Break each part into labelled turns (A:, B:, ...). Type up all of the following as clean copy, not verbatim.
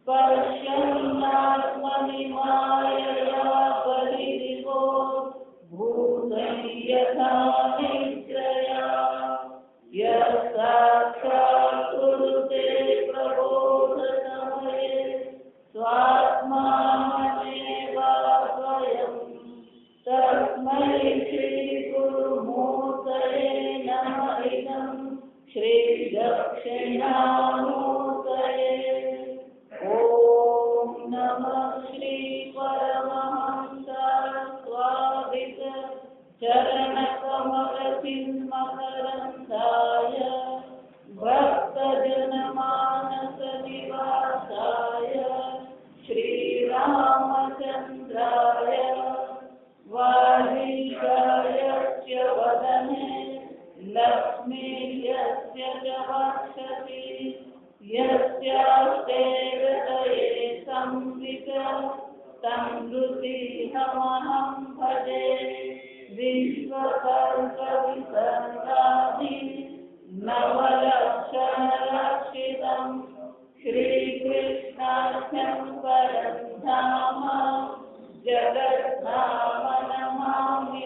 A: पश्यन्नात्मनि मायया परिदिवो भूतं यथा निद्रया यः साक्षात् कुरुते प्रबोधसमये स्वात्मानमेवास्वयम् तस्मै श्रीगुरुमूर्तये नमः इदं श्रीदक्षिणामूर्तये। ॐ नमः श्रीपरमहंसास्वादित चरणकमलचिन्मकरन्दाय भक्तजनमानसनिवासाय श्रीरामचन्द्राय वागीशाय च वदने लक्ष्मी यस्य च वक्षसि यस्यास्ते हृदये संवित् तं नृसिंहमहं भजे। विश्वकल्पविसर्गादि नवलक्षणरक्षितं श्रीकृष्णाख्यं परं धाम जगद्धाम नमामि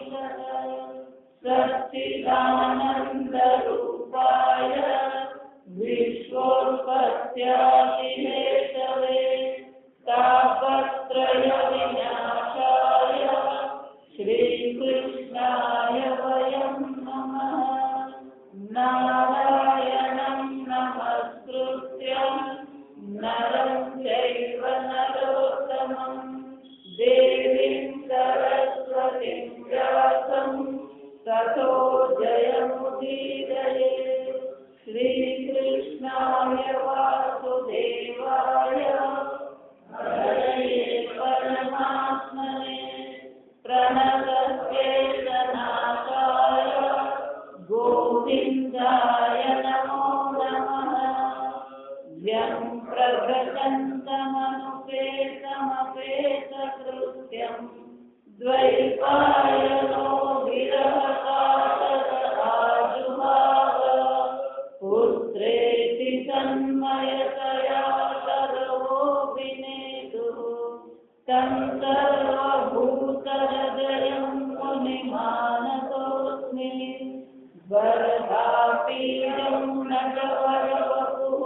A: सच्चिदानन्दरूपाय विश्वोत्पत्त्यादिहेतवे तापत्रयविनाशाय श्रीकृष्णाय वयं नमः। नारायणं नमस्कृत्य नरं चैव नरोत्तमं देवीं सरस्वतीं व्यासं ततो जयमुदीरये। श्रीकृष्णाय वासुदेवाय हरये परमात्मने प्रणतक्लेशनाशाय गोविन्दाय नमो नमः। यं प्रभजन्तमनुपेतमपेतकृत्यं द्वैपायनो विरहकातराजुहाव पुत्रेति तन्मयतया सर्वोऽभिनेदुः तं सर्वभूतहृदयं मुनिमानतोऽस्मि। वरदापीडं नटवरवपुः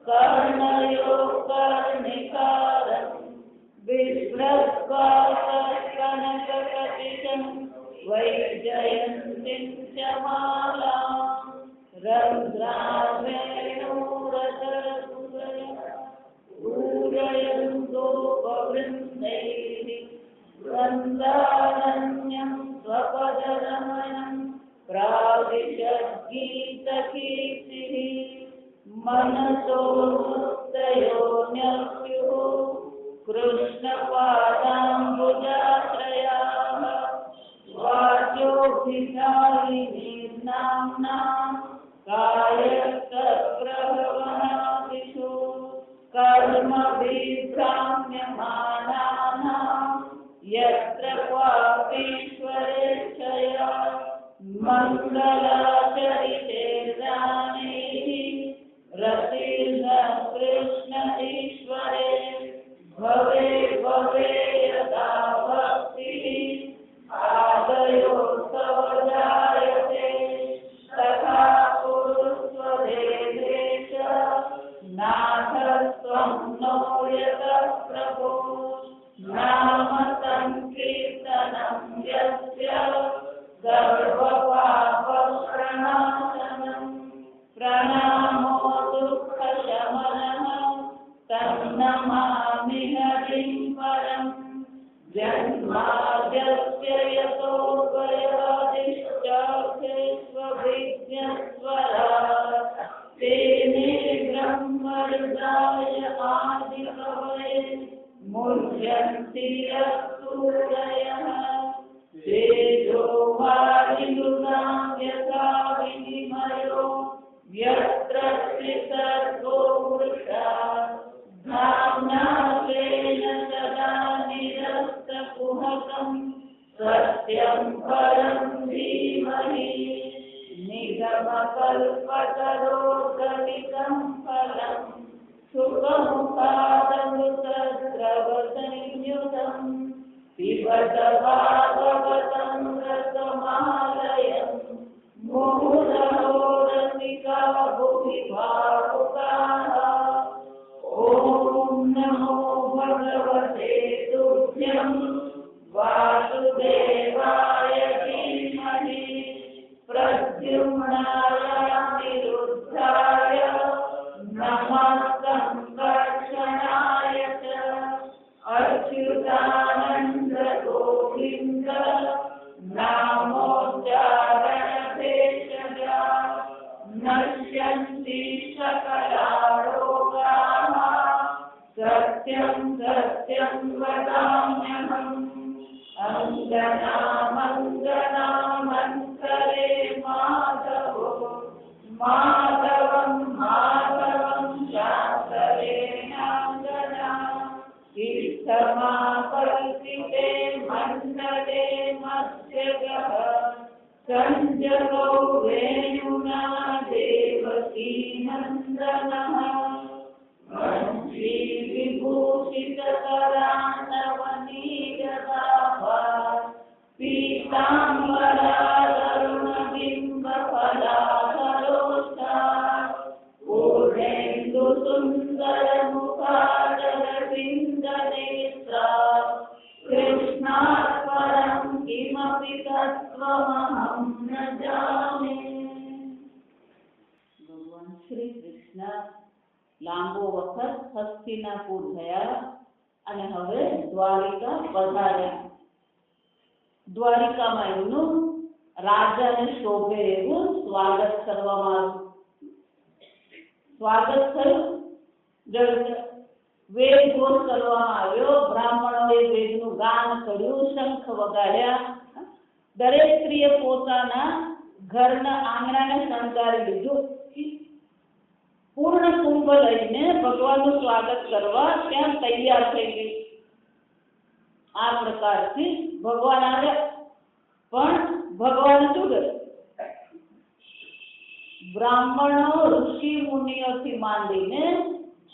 A: कर्णयो कर्णिकारं बिभ्रद्वासकनककटिशं वैजयन्तीं च मालां रन्ध्राभ्यनूरधरकुलयं गोपवृन्दैः वन्दारण्यं स्वपदरमणं प्राविशद्गीतकीर्तिः मनसो मुक्तयो न्यस्युः कृष्णपादाम्बुजाश्रयाः वाचोभिधायिनीर्नाम्ना कायकप्रभवनादिषु कर्मभिभ्राम्यमाणानां यत्र क्वापीश्वरेच्छया मङ्गलाचरिते दानैः रतिर्न कृष्ण ईश्वरे भवे भवे यदा भक्तिः आदयो सवजायते तथा कुरुष्व देवेश नाथस्त्वं नो यतः प्रभो। नाम संकीर्तनं यस्य सर्वपापप्रणाशनं प्रणामो दुःखशमनः तन्नमामि हरिं परम्। जन्माद्यस्य यतोऽन्वयादिष्टार्थेष्वभिज्ञस्वराट् तेने ब्रह्महृदाय आदिकवये मुह्यन्ति यत्सूरयः। तेजो वारिमृगां यथा विनिमयो यत्र त्रिसर्गो वृषा धाम्ना स्वेन सदा निरस्तकुहकं सत्यं परं धीमहि। निगमकल्पतरोर्गलितं फलं सुखमुखाद श्रद्धभागवतं रसमालयं मुहुरहो रसिका भुवि भावुकाः ॐ नमो भगवते तुभ्यं वासुदेवाय धीमहि प्रद्युम्नाय अनिरुद्धाय नमः संकर्षणाय च अच्युतानन्द गोविन्द नामोच्चारणभेषजा नश्यन्ति सकलारोगाः सत्यं सत्यं वदाम्यहम् अङ्गनामङ्गनामन्तरे माधवो माधवं माधवं शान्तरेणाङ्गना इत्थमाकल्पिते मण्डले मध्यगः सञ्जगौ वेणुना देवकी नन्दनः वंशीविभूषितकरान्नवनीरदाभा पीताम्बरारुणबिम्बफलाधरोष्ठा पूर्णेन्दुसुन्दरमुखादरविन्दनेत्रा कृष्णात् परं किमपि तत्त्वमहं न जाने। भगवान श्री कृष्ण लांबो वखत हस्तिनापुर थया અને હવે દ્વારિકા પધાર્યા। દ્વારિકામાં એમનું રાજાને શોભે એવું સ્વાગત કરવામાં આવ્યું। સ્વાગત થયું, વેદ ઘોષ કરવામાં આવ્યો, બ્રાહ્મણોએ વેદનું ગાન કર્યું, શંખ વગાડ્યા। દરેક સ્ત્રીએ પોતાના ઘરના આંગણાને શણગારી લીધું। પૂર્ણ કુંભ લઈને ભગવાનનું સ્વાગત કરવા ત્યાં તૈયાર થઈ ગઈ। આ પ્રકારથી ભગવાન આવ્યા, પણ ભગવાન શું કરે? બ્રાહ્મણો, ઋષિ મુનિઓથી માંડીને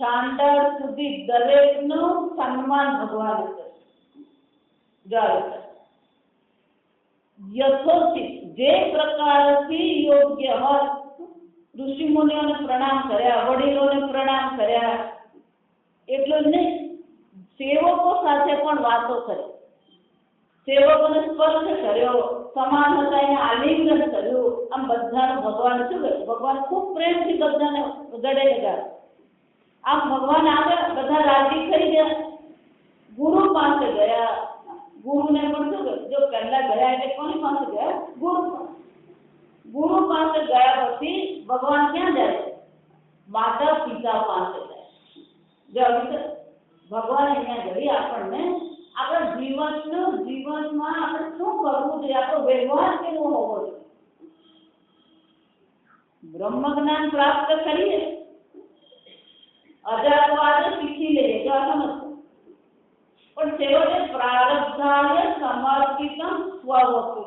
A: ચાંડાળ સુધી દરેકનું સન્માન ભગવાન કરે। યથોચિત જે પ્રકારથી યોગ્ય હોય, ઋષિ મુનિઓને પ્રણામ કર્યા, વડીલોને પ્રણામ કર્યા, એટલું જ નહીં, સેવકો સાથે પણ વાતો કરી, સેવકોને સ્પર્શ કર્યો, સમાન હતા એને આલિંગન કર્યું। આમ બધાનું ભગવાન શું કરે? ભગવાન ખૂબ પ્રેમથી બધાને ગળે લગાડે। આમ ભગવાન આવ્યા, બધા રાજી થઈ ગયા। ગુરુ પાસે ગયા, ગુરુને પણ શું કરે? જો પહેલા ગયા એટલે કોની પાસે ગયા? ગુરુ પાસે। ગુરુ પાસે ગયા પછી ભગવાન ક્યાં જાય? માતા પિતા પાસે જાય। ભગવાન અહીંયા જઈ આપણને આપણા જીવનમાં આપણે શું કરવું જોઈએ, આપણો વ્યવહાર કેવો હોવો જોઈએ। બ્રહ્મ જ્ઞાન પ્રાપ્ત કરીએ, અજાતવાદ શીખી લઈએ, જો સમજ, પણ છેવટે પ્રારબ્ધાય સમર્પિતમ સ્વવતુ।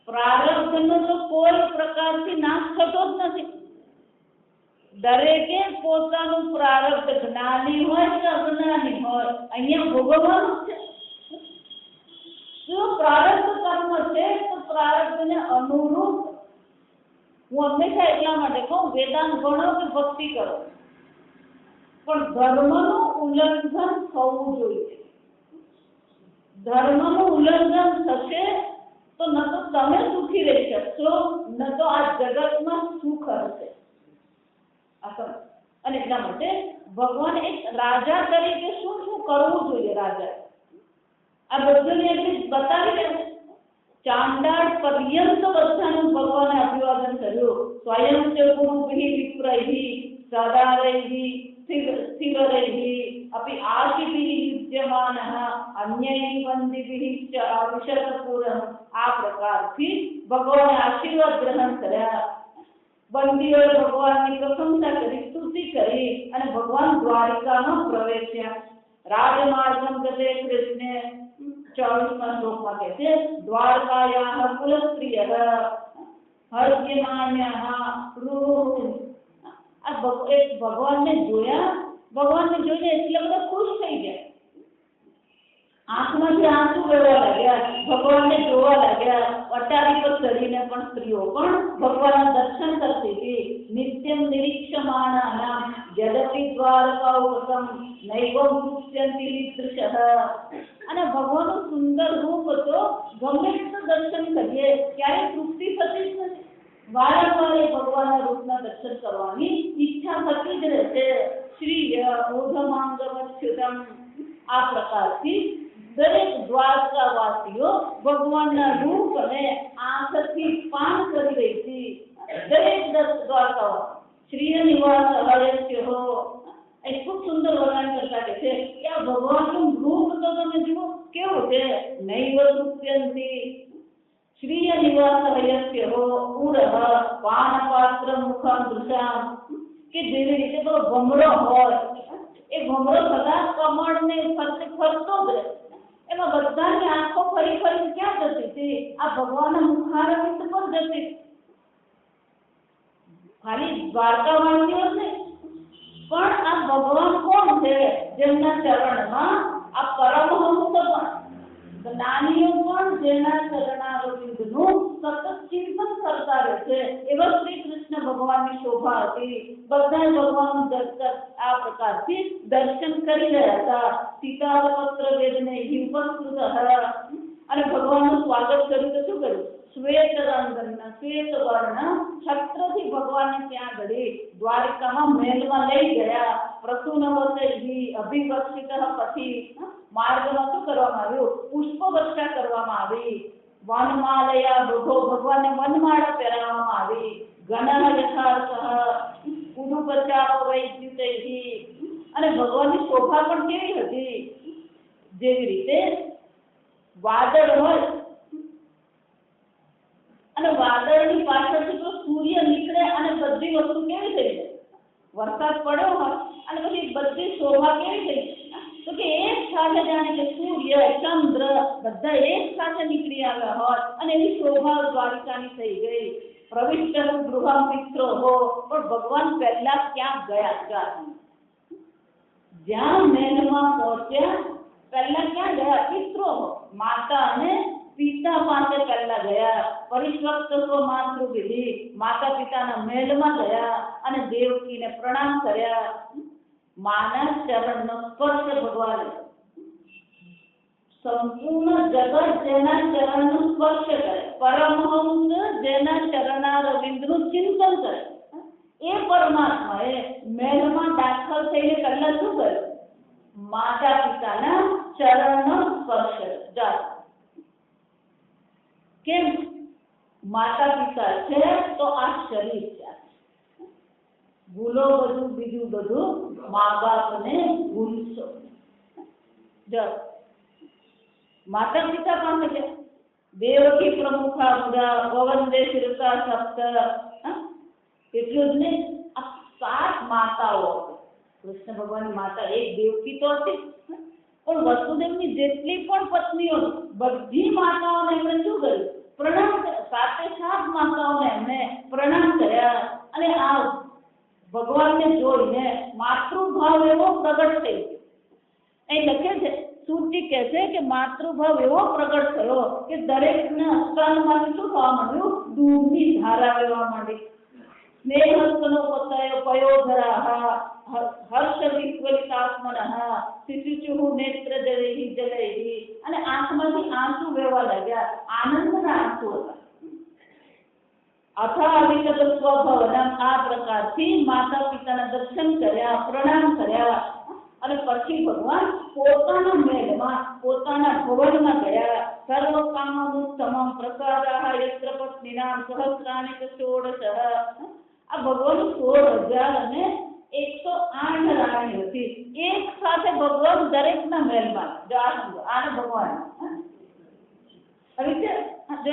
A: પ્રારબ્ધનો તો કોઈ પ્રકારથી નાશ થતો જ નથી। દરેકે પોતાનું પ્રારબ્ધ જ્ઞાની હોય કે અજ્ઞાની હોય અહીંયા ભોગવવાનું જ છે। જો પ્રારબ્ધ કર્મ છે તો પ્રારબ્ધને અનુરૂપ, હું હંમેશા એટલા માટે કહું, વેદાંત ભણો કે ભક્તિ કરો, પણ ધર્મનું ઉલ્લંઘન થવું જોઈએ। ધર્મનું ઉલ્લંઘન થશે તો ન તો તમે સુખી રહી શકશો, ન તો આ જગતમાં સુખ હશે। અને એટલા માટે ભગવાન એક રાજા તરીકે શું શું કરવું જોઈએ, રાજા આ બધુંને એટલે બતાવી દે। ચાંડાળ પર્યંત બધાનું ભગવાને અભિવાદન કર્યું। સ્વયં ચ ગુરુભિઃ વિપ્રૈઃ સદારૈઃ સ્થિરરૈઃ अपि आशिभिः युज्यमानः अन्यैः वन्दिभिः च अविशतपुरम्। આ પ્રકારથી ભગવાને આશીર્વાદ ગ્રહણ કર્યા। બંદીઓએ ભગવાનની પ્રશંસા કરી, સ્તુતિ કરી અને ભગવાન દ્વારિકામાં પ્રવેશ્યા। રાજમાર્ગમ ગતે કૃષ્ણે 24મા શ્લોકમાં કહે છે, દ્વારકાયાઃ કુલસ્ત્રિયઃ હર્ષ્યમાન્યાઃ રૂરુઃ। આ ભગવાનને જોયા, ભગવાનને જોઈને એટલા બધા ખુશ થઈ ગયા, આંખમાંથી ભગવાનને જોવા લાગ્યા. અટારી પર ચડીને પણ સ્ત્રીઓ પણ ભગવાનના દર્શન કરતી હતી. નિત્યમ નિરીક્ષમાણાનામ યદપિ દ્વારકાઉપસમ નૈવમ દૃશ્યંતિ લીદૃશઃ. અને ભગવાનનું સુંદર રૂપ તો ગમે તે દર્શન કરીએ ક્યારેય તૃપ્તિ થતી જ નથી. વારંવાર ભગવાનના રૂપના દર્શન કરવાની ઈચ્છા થતી જ રહેશે. શ્રી ઓધમાંગમચ્યુતમ. આ પ્રકારથી દરેક દ્વારકાવાસીઓ ભગવાનના રૂપને આંખથી પાન કરી રહી હતી. દરેક દ્વારકાવાસી શ્રી નિવાસ હરસ્ય હો. એ ખૂબ સુંદર વર્ણન કરતા કે છે કે આ ભગવાનનું રૂપ તો તમે જુઓ કેવું છે. નૈવ દૃશ્યંતિ શ્રીય નિવાસ હયસ્ય હો ઉરહ પાનપાત્ર મુખમ દૃશામ. કે જેવી રીતે તો ભમરો હોય એ ભમરો સદા કમળને ફરતે ફરતો જ રહે. એમાં બધાની આંખો ફરી ફરી ક્યાં જતી હતી? આ ભગવાનના મુખારવિંદ પર જતી. ખાલી દ્વારકાવાસીઓ જ નહીં પણ આ ભગવાન કોણ છે જેમના ચરણમાં આ પરમહંસ પણ જ્ઞાનીઓ પણ જેના ચરણારવિંદનું સતત ચિંતન કરતા રહે છે એવા શ્રી કૃષ્ણ ભગવાનની શોભા હતી. બધા ભગવાનનું દર્શન આ પ્રકારથી દર્શન કરી રહ્યા હતા. સીતાપત્ર વેદને ઉપસ્કૃત અને ભગવાનનું સ્વાગત કર્યું તો શું કર્યું? શ્વેત રંગના શ્વેત વર્ણ છત્રથી ભગવાનને ત્યાં ઘડી દ્વારિકામાં મહેલમાં લઈ ગયા. પ્રસૂનવતૈ અભિવક્ષિત પછી માર્ગમાં શું કરવામાં આવ્યું? પુષ્પવર્ષા કરવામાં આવી. વનમાલયા બુધો ભગવાનને વનમાળા પહેરાવવામાં આવી. ગણઃ યથાર્થઃ ઉડુપચાપ વૈદ્યુતૈ. અને ભગવાનની શોભા પણ કેવી હતી? જેવી રીતે વાદળ હોય અને વાદળની પાછળથી તો સૂર્ય નીકળે અને બધી વસ્તુ કેવી થઈ જાય? વરસાદ પડ્યો હોય અને પછી બધી શોભા કેવી થઈ જાય? તો કે એક સાથે જાણે કે સૂર્ય ચંદ્ર બધા એક સાથે નીકળી આવ્યા હોય અને એની શોભા દ્વારિકાની થઈ ગઈ. પ્રવિષ્ટ ગૃહ મિત્રો હો. પણ ભગવાન પહેલા ક્યાં ગયા? જ્યાં મહેલમાં પહોંચ્યા પહેલા ક્યાં ગયા? પિત્રો માતા અને પિતા પાસે પહેલા ગયા. પરિશ્વક્ત માતૃવિધિ માતા પિતાના મહેલમાં ગયા અને દેવકીને પ્રણામ કર્યા. માના ચરણનો સ્પર્શ ભગવાન સંપૂર્ણ જગત જેના ચરણનો સ્પર્શ કરે, પરમહંસ જેના ચરણારવિંદનું ચિંતન કરે એ પરમાત્માએ મહેલમાં દાખલ થઈને પહેલા શું કર્યું? માતા પિતાના ચરણનો સ્પર્શ કર્યો. કેમ? માતા પિતા છે તો આ શરીર છે. ભૂલો બધું બીજું બધું મા બાપને ભૂલશો. માતા પિતા પાસે છે. દેવકી પ્રમુખા બુધા પવનદે શિરતા સપ્ત. એટલું જ નહીં, આ 7 માતાઓ. કૃષ્ણ ભગવાનની માતા એક દેવકી તો હતી પણ વસુદેવની જેટલી પણ પત્નીઓ બધી માતાઓને એમણે શું કર્યું? પ્રણામ કર્યા. 7 માતાઓને એમણે પ્રણામ કર્યા. અને આ ભગવાનને જોઈને માતૃભાવ એવો પ્રગટ થઈ ગયો. અહીં લખે છે સૂચિ કહે છે કે માતૃભાવ એવો પ્રગટ થયો કે દરેકના સ્તનમાંથી શું થવા માંડ્યું? દૂધની ધારા વહેવા માંડી. સ્નેહસ્તનો પતયો પયોધરા હર્ષ વિસ્વલિતાત્મનઃ શિશુચુઃ નેત્ર જલૈહિ જલૈહિ. અને આંખમાંથી આંસુ વહેવા લાગ્યા. આનંદના આંસુ હતા. અથાવિત સ્વભવનમ. આ પ્રકારથી માતા પિતાના દર્શન કર્યા, પ્રણામ કર્યા અને પછી ભગવાન પોતાના મહેલમાં પોતાના ભવનમાં ગયા. સર્વ કામોત્તમમ પ્રસાદાઃ યત્ર પત્નીનામ સહસ્રાણિ ષોડશ. આ ભગવાન 16,108 રાણી હતી. એક સાથે ભગવાન દરેકના મહેલમાં. જો આ સમજો, આને ભગવાન હવે છે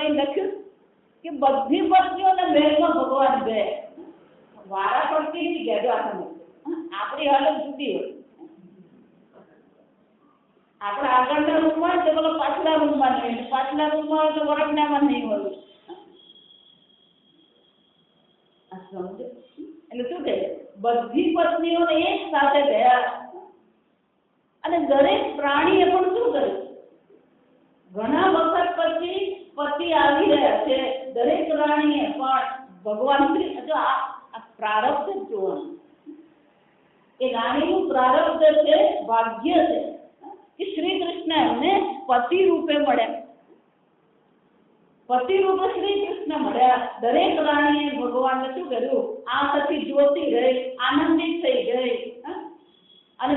A: લખ્યું કે બધી પત્નીઓના મહેલમાં ભગવાન ગયા. વારા પડતી નહીં ગયા. જો આપણી હાલત જુદી હોય. આપણે આગળના રૂમમાં હોય તો પેલો પાછલા રૂમમાં નહીં, પાછલા રૂમમાં હોય તો વરંડામાં નહીં હોય. સમજો? એટલે શું કહે? બધી પત્નીઓને એક સાથે ગયા અને દરેક પ્રાણીએ પણ શું કર્યું? ઘણા વખત પછી પતિ આવી રહ્યા છે, દરેક રાણીએ પણ ભગવાન શ્રી જો આ પ્રારબ્ધ જ જોવાનું, એ રાણીનું પ્રારબ્ધ છે, ભાગ્ય છે કે શ્રી કૃષ્ણ એમને પતિ રૂપે મળ્યા, પતિ રૂપે શ્રી કૃષ્ણ મળ્યા. દરેક રાણીએ ભગવાનને શું કર્યું, આંખથી જોતી રહી, આનંદિત થઈ ગઈ. અને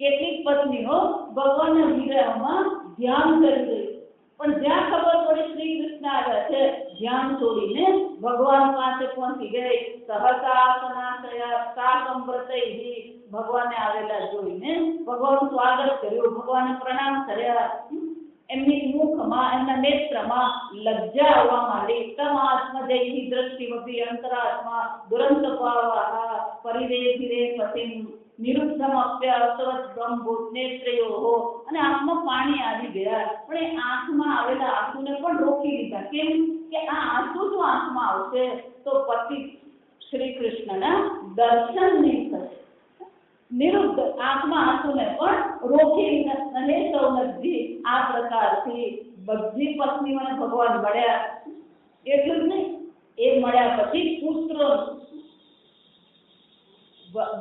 A: કેટલીક પત્નીઓ ભગવાનના વિગ્રહમાં ધ્યાન કરી ગઈ, પણ જ્યાં ખબર પડી શ્રી કૃષ્ણ આવ્યા છે, ધ્યાન છોડીને ભગવાન પાસે પહોંચી ગઈ. સહસાસનાશયા સાકંબ્રતૈહિ, ભગવાને આવેલા જોઈને ભગવાનનું સ્વાગત કર્યું, ભગવાનને પ્રણામ કર્યા. એમની મુખમાં, એમના નેત્રમાં લજ્જા આવવા માંડી. તમાત્મજૈહિ દ્રષ્ટિમપી અંતરાત્મા દુરંત પાવાહ પરિરેધિરે પતિમ નિરુદ્ધમ અપ્યસ્વત્વમ ભૂત નેત્રયોહો. અને આંખમાં પાણી આવી ગયા, પણ એ આંખમાં આવેલા આંસુને પણ રોકી લીધા. કેમ કે આ આંસુ જો આંખમાં આવશે તો પતિ શ્રી કૃષ્ણના દર્શન નહીં થશે. નિરુદ્ધ આંખમાં આંસુને પણ રોકી લીધા. અને સૌનકજી આ પ્રકારથી બધી પત્નીઓને ભગવાન મળ્યા. એટલું જ નહીં, એ મળ્યા પછી પુત્રો,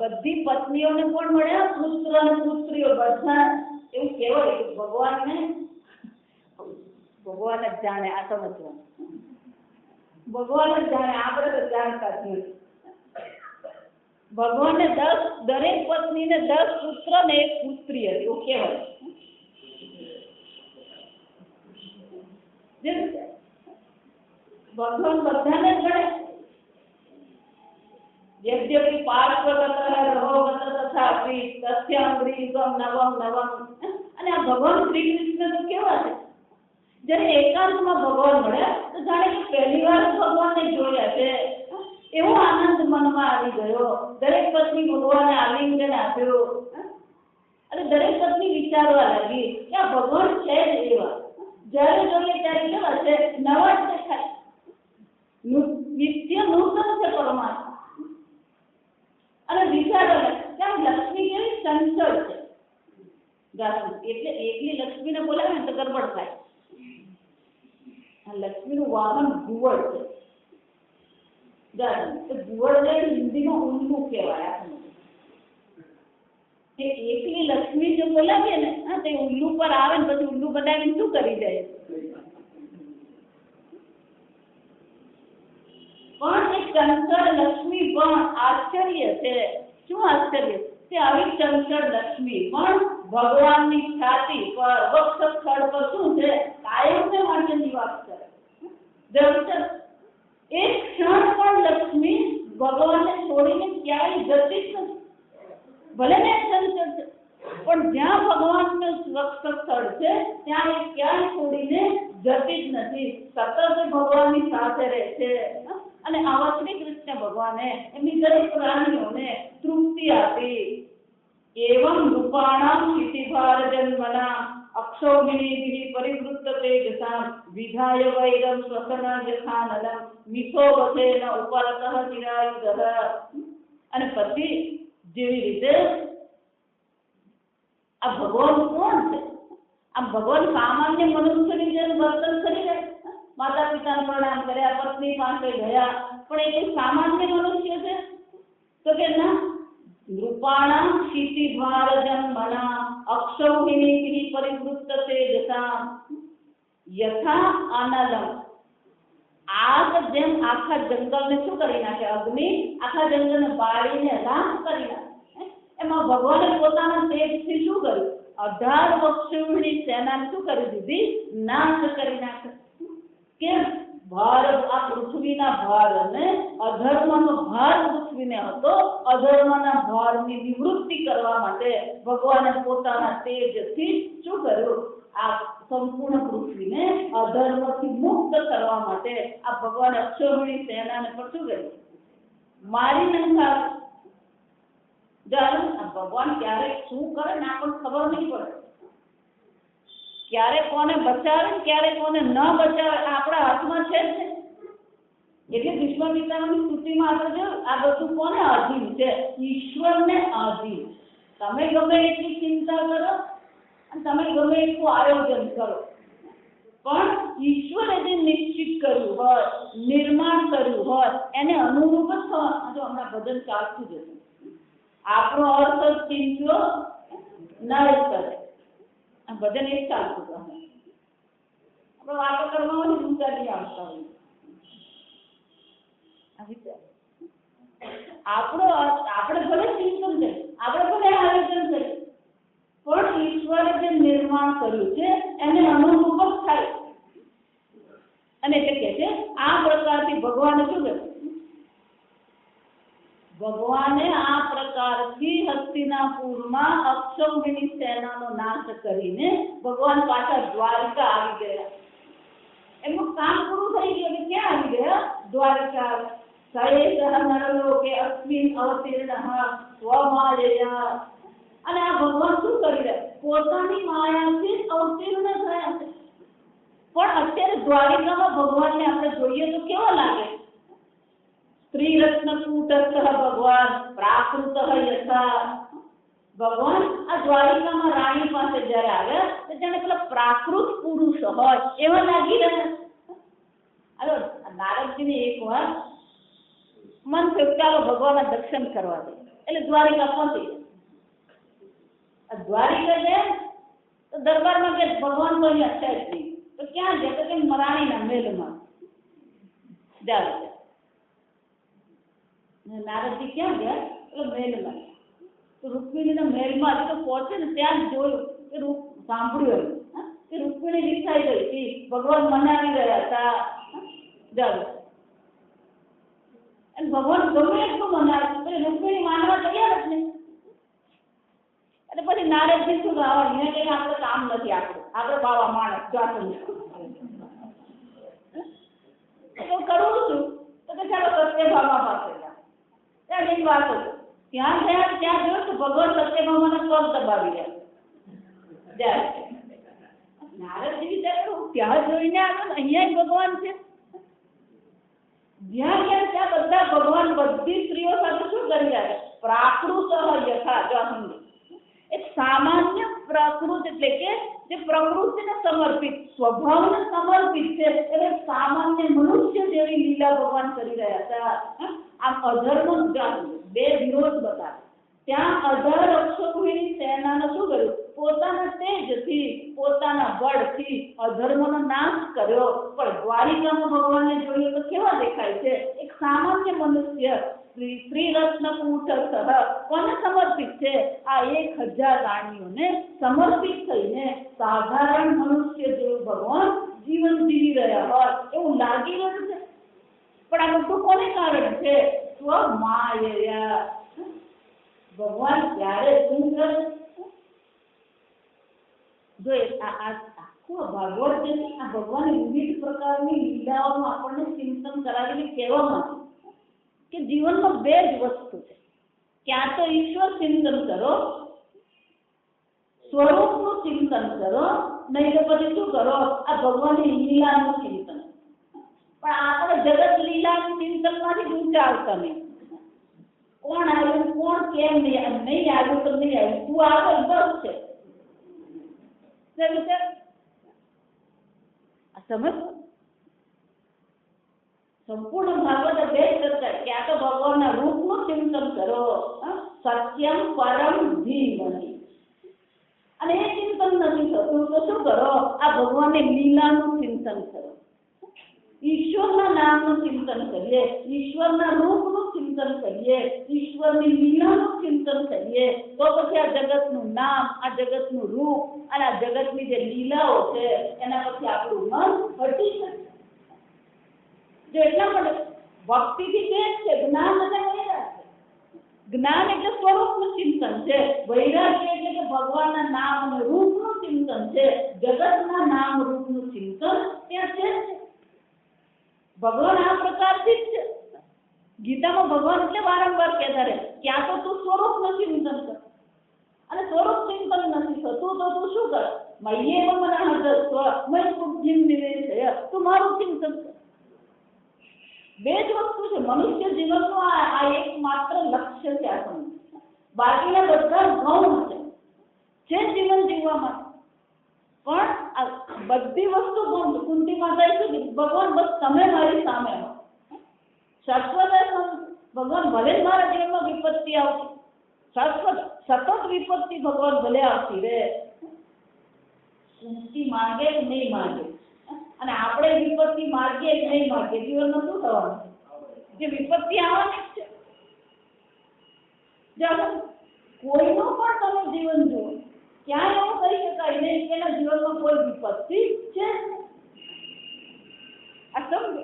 A: બધી પત્નીઓને પણ મળ્યા, પુત્ર અને પુત્રીઓ બધા. એવું કહેવાય કે ભગવાન જ જાણે, આ સમજવાનું, ભગવાન જ જાણે, આપણે તો જાણતા જ નથી. ભગવાનને દરેક પત્નીને 10 પુત્ર ને 1 પુત્રી હતી, એવું કહેવાય. ભગવાન બધાને ગણે. યદ્યપિ પાર્શ્વગતઃ રહોગત તથાપિ તસ્યાંગ્રીગમ નવમ નવમ. અને આ ભગવાન શ્રી કૃષ્ણ તો કેવા છે, જ્યારે એકાંતમાં ભગવાન મળ્યા તો જાણે કે પહેલી વાર ભગવાનને જોયા છે એવો આનંદ મનમાં આવી ગયો. દરેક પત્ની ભગવાનને આલિંગન આપ્યું અને દરેક પત્ની વિચારવા લાગી કે આ ભગવાન છે જ એવા, જ્યારે જોઈએ ત્યારે કેવા છે, નવા જ દેખાય, નિત્ય નૂતન છે પરમાત્મા. અને વિચારવા લાગી કે આ લક્ષ્મી કેવી ચંચળ છે. એટલે એકલી લક્ષ્મીને બોલાવે ને તો ગરબડ થાય. આ લક્ષ્મીનું વાહન ઘુવડ છે. ઘુવડને હિન્દીમાં ઉલ્લુ કહેવાય. એકલી લક્ષ્મી જો બોલાવીએ ને તો ઉલ્લુ પર આવે ને પછી ઉલ્લુ બનાવીને શું કરી જાય. પણ એ ચંચળ લક્ષ્મી પણ આશ્ચર્ય છે. શું આશ્ચર્ય? તે આવી ચંચળ લક્ષ્મી પણ ભગવાનની છાતી પર, વક્ષ સ્થળ પર શું છે, કાયમને માટે નિવાસ કરે. એક ક્ષણ પણ લક્ષ્મી ભગવાનને છોડીને ક્યાંય જતી જ નથી. ભલે ને ચંચળ છે, પણ જ્યાં ભગવાનનું વક્ષ સ્થળ છે ત્યાં એ ક્યાંય છોડીને જતી જ નથી. સતત ભગવાનની સાથે રહે છે. અને આવા શ્રી કૃષ્ણ ભગવાને એમની દરેક પ્રાણીઓને તૃપ્તિ આપી. એવં રૂપાણામ ક્ષિતિભાર જન્મના અક્ષોહિણીભિઃ પરિવૃત્ત તેજસાં વિધાય વૈરમ શ્વસન જખાનલમ મિથો વસેન ઉપરતઃ ચિરાયુધઃ. અને પછી જેવી રીતે આ ભગવાન કોણ છે? આ ભગવાન સામાન્ય મનુષ્યની જેમ વર્તન કરી રહ્યા. માતા પિતાને પ્રણામ કર્યા, પત્ની પાસે ગયા, પણ એ કોઈ સામાન્ય મનુષ્ય છે તો કે ના. નૃપાણામ ક્ષિતિભાર જન્મના અક્ષૌહિણીભિઃ પરિવૃત્ત તેજસાં યથા અનલમ. આગ જેમ આખા જંગલને શું કરી નાખે, અગ્નિ આખા જંગલને બાળીને રાખ કરી નાખે, એમાં ભગવાને પોતાના તેજથી શું કર્યું, 18 વક્ષોહિણી સેનાને શું કરી દીધી, નાશ કરી નાખે. કેમ? ભાર, આ પૃથ્વીના ભારને, અધર્મનો ભાર પૃથ્વીને હતો, અધર્મના ભારની નિવૃત્તિ કરવા માટે ભગવાને પોતાના તેજથી શું કર્યું, આ સંપૂર્ણ પૃથ્વીને અધર્મથી મુક્ત કરવા માટે આ ભગવાન અક્ષોહિણી સેનાને પણ શું કર્યું, મારી નંખાવી. આ ભગવાન ક્યારેક શું કરે ને આપણને ખબર નહીં પડે. ક્યારે કોને બચાવે, ક્યારે કોને ન બચાવે, આપણા હાથમાં છે જ. એટલે વિશ્વામિત્રની સ્તુતિમાં આપણે જોયું, આ બધું કોને આધીન છે? ઈશ્વરને આધીન. તમે ગમે એટલી ચિંતા કરો અને તમે ગમે એટલું આયોજન કરો, પણ ઈશ્વરે જે નિશ્ચિત કર્યું હોય, નિર્માણ કર્યું હોય એને અનુરૂપ જ થવા. જો હમણાં ભજન ચાલતું જ હતું, આપણો અર્થ ચિંત્યો ન કરે. આ ભજન એક ચાલતું હતું. આપણે વાતો કરવા હોય ઊંચા નહીં આવતા હોય. આપણે ભલે ચિંતન છે, આપણે ભલે આયોજન છે, પણ ઈશ્વરે જે નિર્માણ કર્યું છે એને અનુરૂપ જ થાય. અને એટલે કે છે આ પ્રકારથી ભગવાને શું કર્યું? ભગવાને આ પ્રકારથી હસ્તિનાપુરમાં અક્ષૌહિણી સેનાનો નાશ કરીને ભગવાન પાછા દ્વારિકા આવી ગયા. એમનું કામ પૂરું થઈ ગયું કે ક્યાં આવી ગયા? દ્વારિકા. નરલોકે અસ્મિન અવતીર્ણઃ સ્વમાયયા. અને આ ભગવાન શું કરી રહ્યા? પોતાની માયાથી અવતીર્ણ થયા છે. પણ અત્યારે દ્વારિકામાં ભગવાનને આપણે જોઈએ તો કેવા લાગે? સ્ત્રીરત્નકૂટસ્થ ભગવાન પ્રાકૃત યથા. ભગવાન આ દ્વારિકામાં રાણી પાસે જયારે આવ્યા તો જાણે પેલા પ્રાકૃત પુરુષ હોય એવા લાગી રહ્યા. નારદજીને એક વાર મન થયું ચાલો ભગવાનના દર્શન કરવા દે, એટલે દ્વારિકા પહોંચી. દ્વારિકા ગયા તો દરબારમાં કે ભગવાન તો અહીંયા છે જ નહીં. તો ક્યાં ગયા? તો કે રાણીના મહેલમાં. નારદજી ક્યાં ગયા? એટલે મહેલમાં. તો રૂક્મિણીના મહેલમાં તો પહોંચે ને ત્યાં જોયું કે સાંભળ્યું કે રૂક્મિણી દેખાઈ ગઈ હતી, ભગવાન મનાવી રહ્યા હતા. અને ભગવાન ગમે એટલું મનાવે રૂક્મિણી માનવા તૈયાર જ નહીં. અને પછી નારદજી શું ગાવા? એને કઈ આપણે કામ નથી, આપણે બાવા માણસ જાતું તો કરવું શું? તો કે ચાલો સત્યભામા પાસે ત્યાં એક વાત હતી. ત્યાં ગયા ત્યાં જોયું તો ભગવાન સત્યભામાના પગ દબાવી રહ્યા. નારદજી વિચાર કરું ત્યાં જોઈને આવ્યો અહીંયા ભગવાન છે. જ્યાં ગયા ત્યાં બધા ભગવાન બધી સ્ત્રીઓ સાથે શું કરી રહ્યા? પ્રાકૃત યથા. જો સમજો એક સામાન્ય પ્રાકૃત એટલે કે જે પ્રકૃતિને સમર્પિત, સ્વભાવને સમર્પિત છે એટલે સામાન્ય મનુષ્ય જેવી લીલા ભગવાન કરી રહ્યા હતા. આમ અધર્મ બે વિરોધ બતાવે. ત્યાં અધર અક્ષૌહિણી સેનાને શું કર્યું? પોતાના તેજથી, પોતાના બળથી અધર્મનો નાશ કર્યો. પણ દ્વારિકામાં ભગવાનને જોઈએ તો કેવા દેખાય છે? એક સામાન્ય મનુષ્ય સ્ત્રીરત્નકૂટસ્થ કોને સમર્પિત છે? આ 1000 રાણીઓને સમર્પિત થઈને સાધારણ મનુષ્ય જેવું ભગવાન જીવન જીવી રહ્યા હોય એવું લાગી રહ્યું છે. પણ આ બધું કોને કારણ છે? સ્વમાયયા. ભગવાન ક્યારે શું કરે? જો આખું ભાગવત છે આ ભગવાનની વિવિધ પ્રકારની લીલાઓનું આપણને ચિંતન કરાવીને કહેવામાં કે જીવનમાં બે જ વસ્તુ છે. ક્યાં તો ઈશ્વર ચિંતન કરો, સ્વરૂપનું ચિંતન કરો, નહીં તો પછી શું કરો? આ ભગવાનની લીલાનું ચિંતન. પણ આપણે જગત લીલાનું ચિંતનમાંથી ઊંચા આવતા નહીં. કોણ આવ્યું, કોણ કેમ નહીં આવ્યું તો નહીં આવ્યું, તું આવે બસ છે. સમજ સંપૂર્ણ ભાગવત બે ચર્ચા. ક્યાં તો ભગવાનના રૂપનું ચિંતન કરો, સત્યમ પરમ ધીમહિ. અને એ ચિંતન નથી થતું તો શું કરો? આ ભગવાનની લીલાનું ચિંતન કરો. ઈશ્વરના નામનું ચિંતન કરીએ, ઈશ્વરના રૂપનું ચિંતન કરીએ, ઈશ્વરની લીલાનું ચિંતન કરીએ તો પછી આ જગતનું નામ, આ જગતનું રૂપ અને આ જગતની જે લીલાઓ છે એના પછી આપણું મન હટી શકે. જો એટલા માટે ભક્તિથી કે છે જ્ઞાન અને વૈરાગ્ય. જ્ઞાન એટલે સ્વરૂપનું ચિંતન છે, વૈરાગ્ય એટલે કે ભગવાનના નામ અને રૂપનું ચિંતન છે. જગતના નામ રૂપનું ચિંતન ત્યાં છે. ભગવાન આ પ્રકારથી જ છે. ગીતામાં ભગવાન એટલે વારંવાર કહેતા રહે ક્યાં તો તું સ્વરૂપનું ચિંતન કર, અને સ્વરૂપ ચિંતન નથી થતું તો તું શું કર? મય્યેવ મનઃ ધત્વ મય્ બુદ્ધિં નિવેશય. તું મારું ચિંતન કર. બે જ વસ્તુ છે. મનુષ્ય જીવનનું આ એકમાત્ર લક્ષ્ય છે. આ સમજ. બાકીના બધા ગૌણ છે જીવન જીવવા માટે. પણ બધી વસ્તુ કુંતી માતાએ શું કીધું? ભગવાન બસ તમે મારી સામે હો. શાશ્વત ભગવાન ભલે મારા જીવનમાં વિપત્તિ આવતી, શાશ્વત સતત વિપત્તિ ભગવાન ભલે આવતી રહે, કુંતી માંગે કે નહીં માંગે, અને આપણે વિપત્તિ માગીએ કે નહીં માગીએ, જીવનમાં શું થવાનું? જે વિપત્તિ આવવાની જ છે. કોઈનું પણ તમે જીવન જુઓ, ક્યાં એવું કહી શકાય નહીં કે એના જીવનમાં કોઈ વિપત્તિ છે. આ સમજો.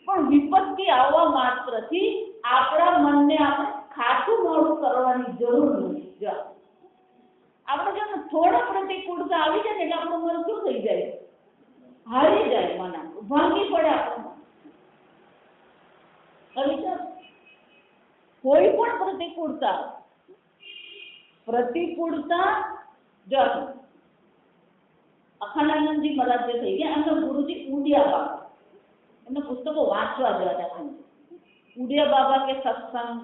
A: પણ વિપત્તિ આવવા માત્રથી આપણા મનને આપણે ખાતું મોડું કરવાની જરૂર નથી. આપણે જો થોડા પ્રતિકૂળતા આવી જાય ને એટલે આપણું મન શું થઈ જાય? હારી જાય, મન આપણું ભાંગી પડે. આપણું કોઈ પણ પ્રતિકૂળતા જો અખંડાનંદજી મહારાજ જે થઈ ગયા, એમના ગુરુજી ઉડિયા બાબા, એમના પુસ્તકો વાંચવા જેવા હતા. ઉડિયા બાબા કે સત્સંગ,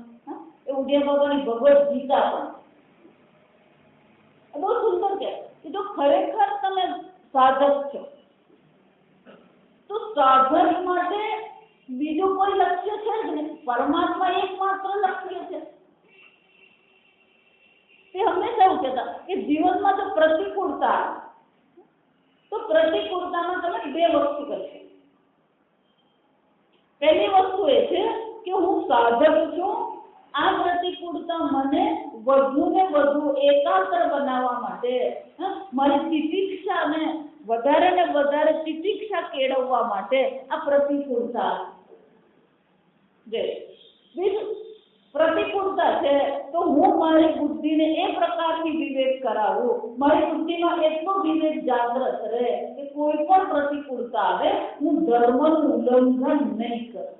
A: એ ઉડિયા બાબાની ભગવદ ગીતા પણ બહુ સુંદર કે જો ખરેખર તમે સાધક છો તો સાધક માટે બીજું કોઈ લક્ષ્ય છે જ નહીં. પરમાત્મા એકમાત્ર લક્ષ્ય છે. તે હંમેશા એવું કહેતા કે જીવનમાં જો પ્રતિકૂળતા, તો પ્રતિકૂળતામાં તમે બે વસ્તુ કરશો. પહેલી વસ્તુ એ છે કે હું સાધક છું, આ પ્રતિકૂળતા મને વધુ ને વધુ એકાગ્ર બનાવવા માટે, મારી તિતિક્ષાને વધારે ને વધારે તિતિક્ષા કેળવવા માટે આ પ્રતિકૂળતા. બીજું પ્રતિકૂળતા છે તો હું મારી બુદ્ધિને એ પ્રકારથી વિવેક કરાવું, મારી બુદ્ધિમાં એટલો વિવેક જાગૃત રહે કે કોઈ પણ પ્રતિકૂળતા આવે હું ધર્મનું ઉલ્લંઘન નહીં કરું.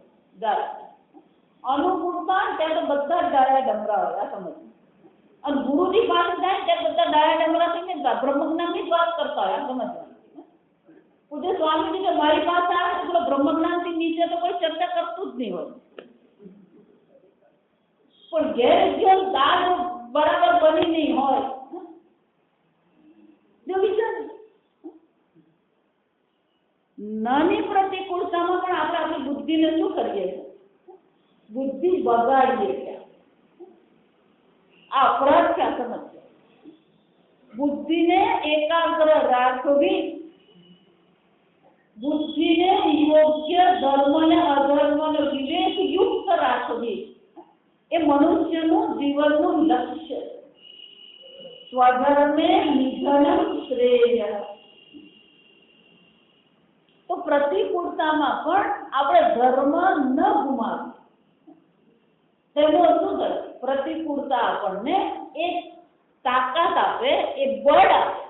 A: અનુકૂળતા ત્યારે તો બધા ડાયા ડમરા હોય, સમજ. અને ગુરુજી પાસે જાય ત્યારે બધા ડાયા ડમરા થઈને બ્રહ્મજ્ઞાનની જ વાત કરતા હોય, સમજવાનું. પૂજ્ય સ્વામીજી કે મારી પાસે આવે તો બ્રહ્મજ્ઞાનથી નીચે તો કોઈ ચર્ચા કરતું જ નહીં હોય. પણ ઘેર ઘેર દાળ બરાબર બની નહીં હોય. જો વિચાર, નાની પ્રતિકૂળતામાં પણ આપણે આપણી બુદ્ધિને શું કરીએ છીએ? બુદ્ધિ બગાડીએ છીએ. આ અપરાધ છે. સમજ. બુદ્ધિને એકાગ્ર રાખવી, બુદ્ધિને યોગ્ય ધર્મને અધર્મને વિવેકયુક્ત રાખવી એ મનુષ્યનું જીવનનું લક્ષ્ય. સ્વધર્મે નિધનમ શ્રેય. તો પ્રતિકૂળતામાં પણ આપણે ધર્મ ન ગુમાવીએ. તેનો શું થાય? પ્રતિકૂળતા આપણને એક તાકાત આપે, એ બળ આપે,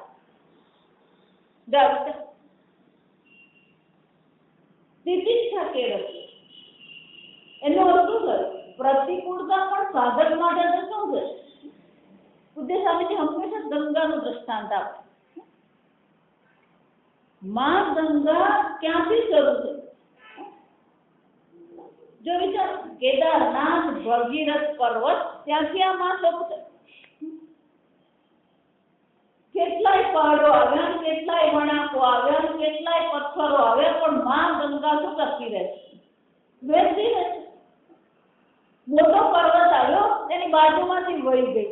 A: તિતિક્ષા કેળવે. એનો અર્થ શું થાય? પ્રતિકૂળતા પણ સાધક માટે શું છે? પૂજ્ય સ્વામીજી હંમેશા ગંગાનું દ્રષ્ટાંત આપે. માં ગંગા ક્યાંથી શરૂ છે? જો વિચાર, કેદારનાથ ભગીરથ પર્વત ત્યાંથી આ માં શરૂ છે. કેટલાય પહાડો આવ્યા, કેટલાય વણાકો આવ્યા, કેટલાય પથ્થરો આવ્યા, પણ માં ગંગા શું કરતી રહે? વહેતી રહે. મોટો પર્વત આવ્યો, એની બાજુમાંથી વહી ગઈ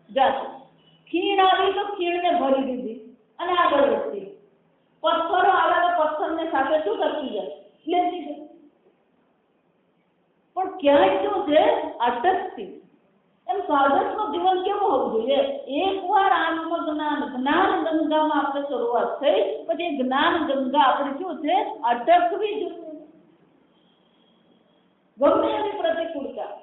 A: જાતે. ખીણ આવી તો ખીણને ભરી દીધી અને આગળ વધતી. પથ્થરો આવ્યા તો પથ્થરને સાથે શું કરતી જાય? લેતી જાય. પણ ક્યાંય શું છે? અટકતી. એમ સાધકનું જીવન કેવું હોવું જોઈએ? એકવાર આત્મજ્ઞાન જ્ઞાન ગંગામાં આપણે શરૂઆત થઈ, પછી જ્ઞાન ગંગા આપણે શું છે? અટકવી જોઈએ. ગમે એવી પ્રતિકૂળતા,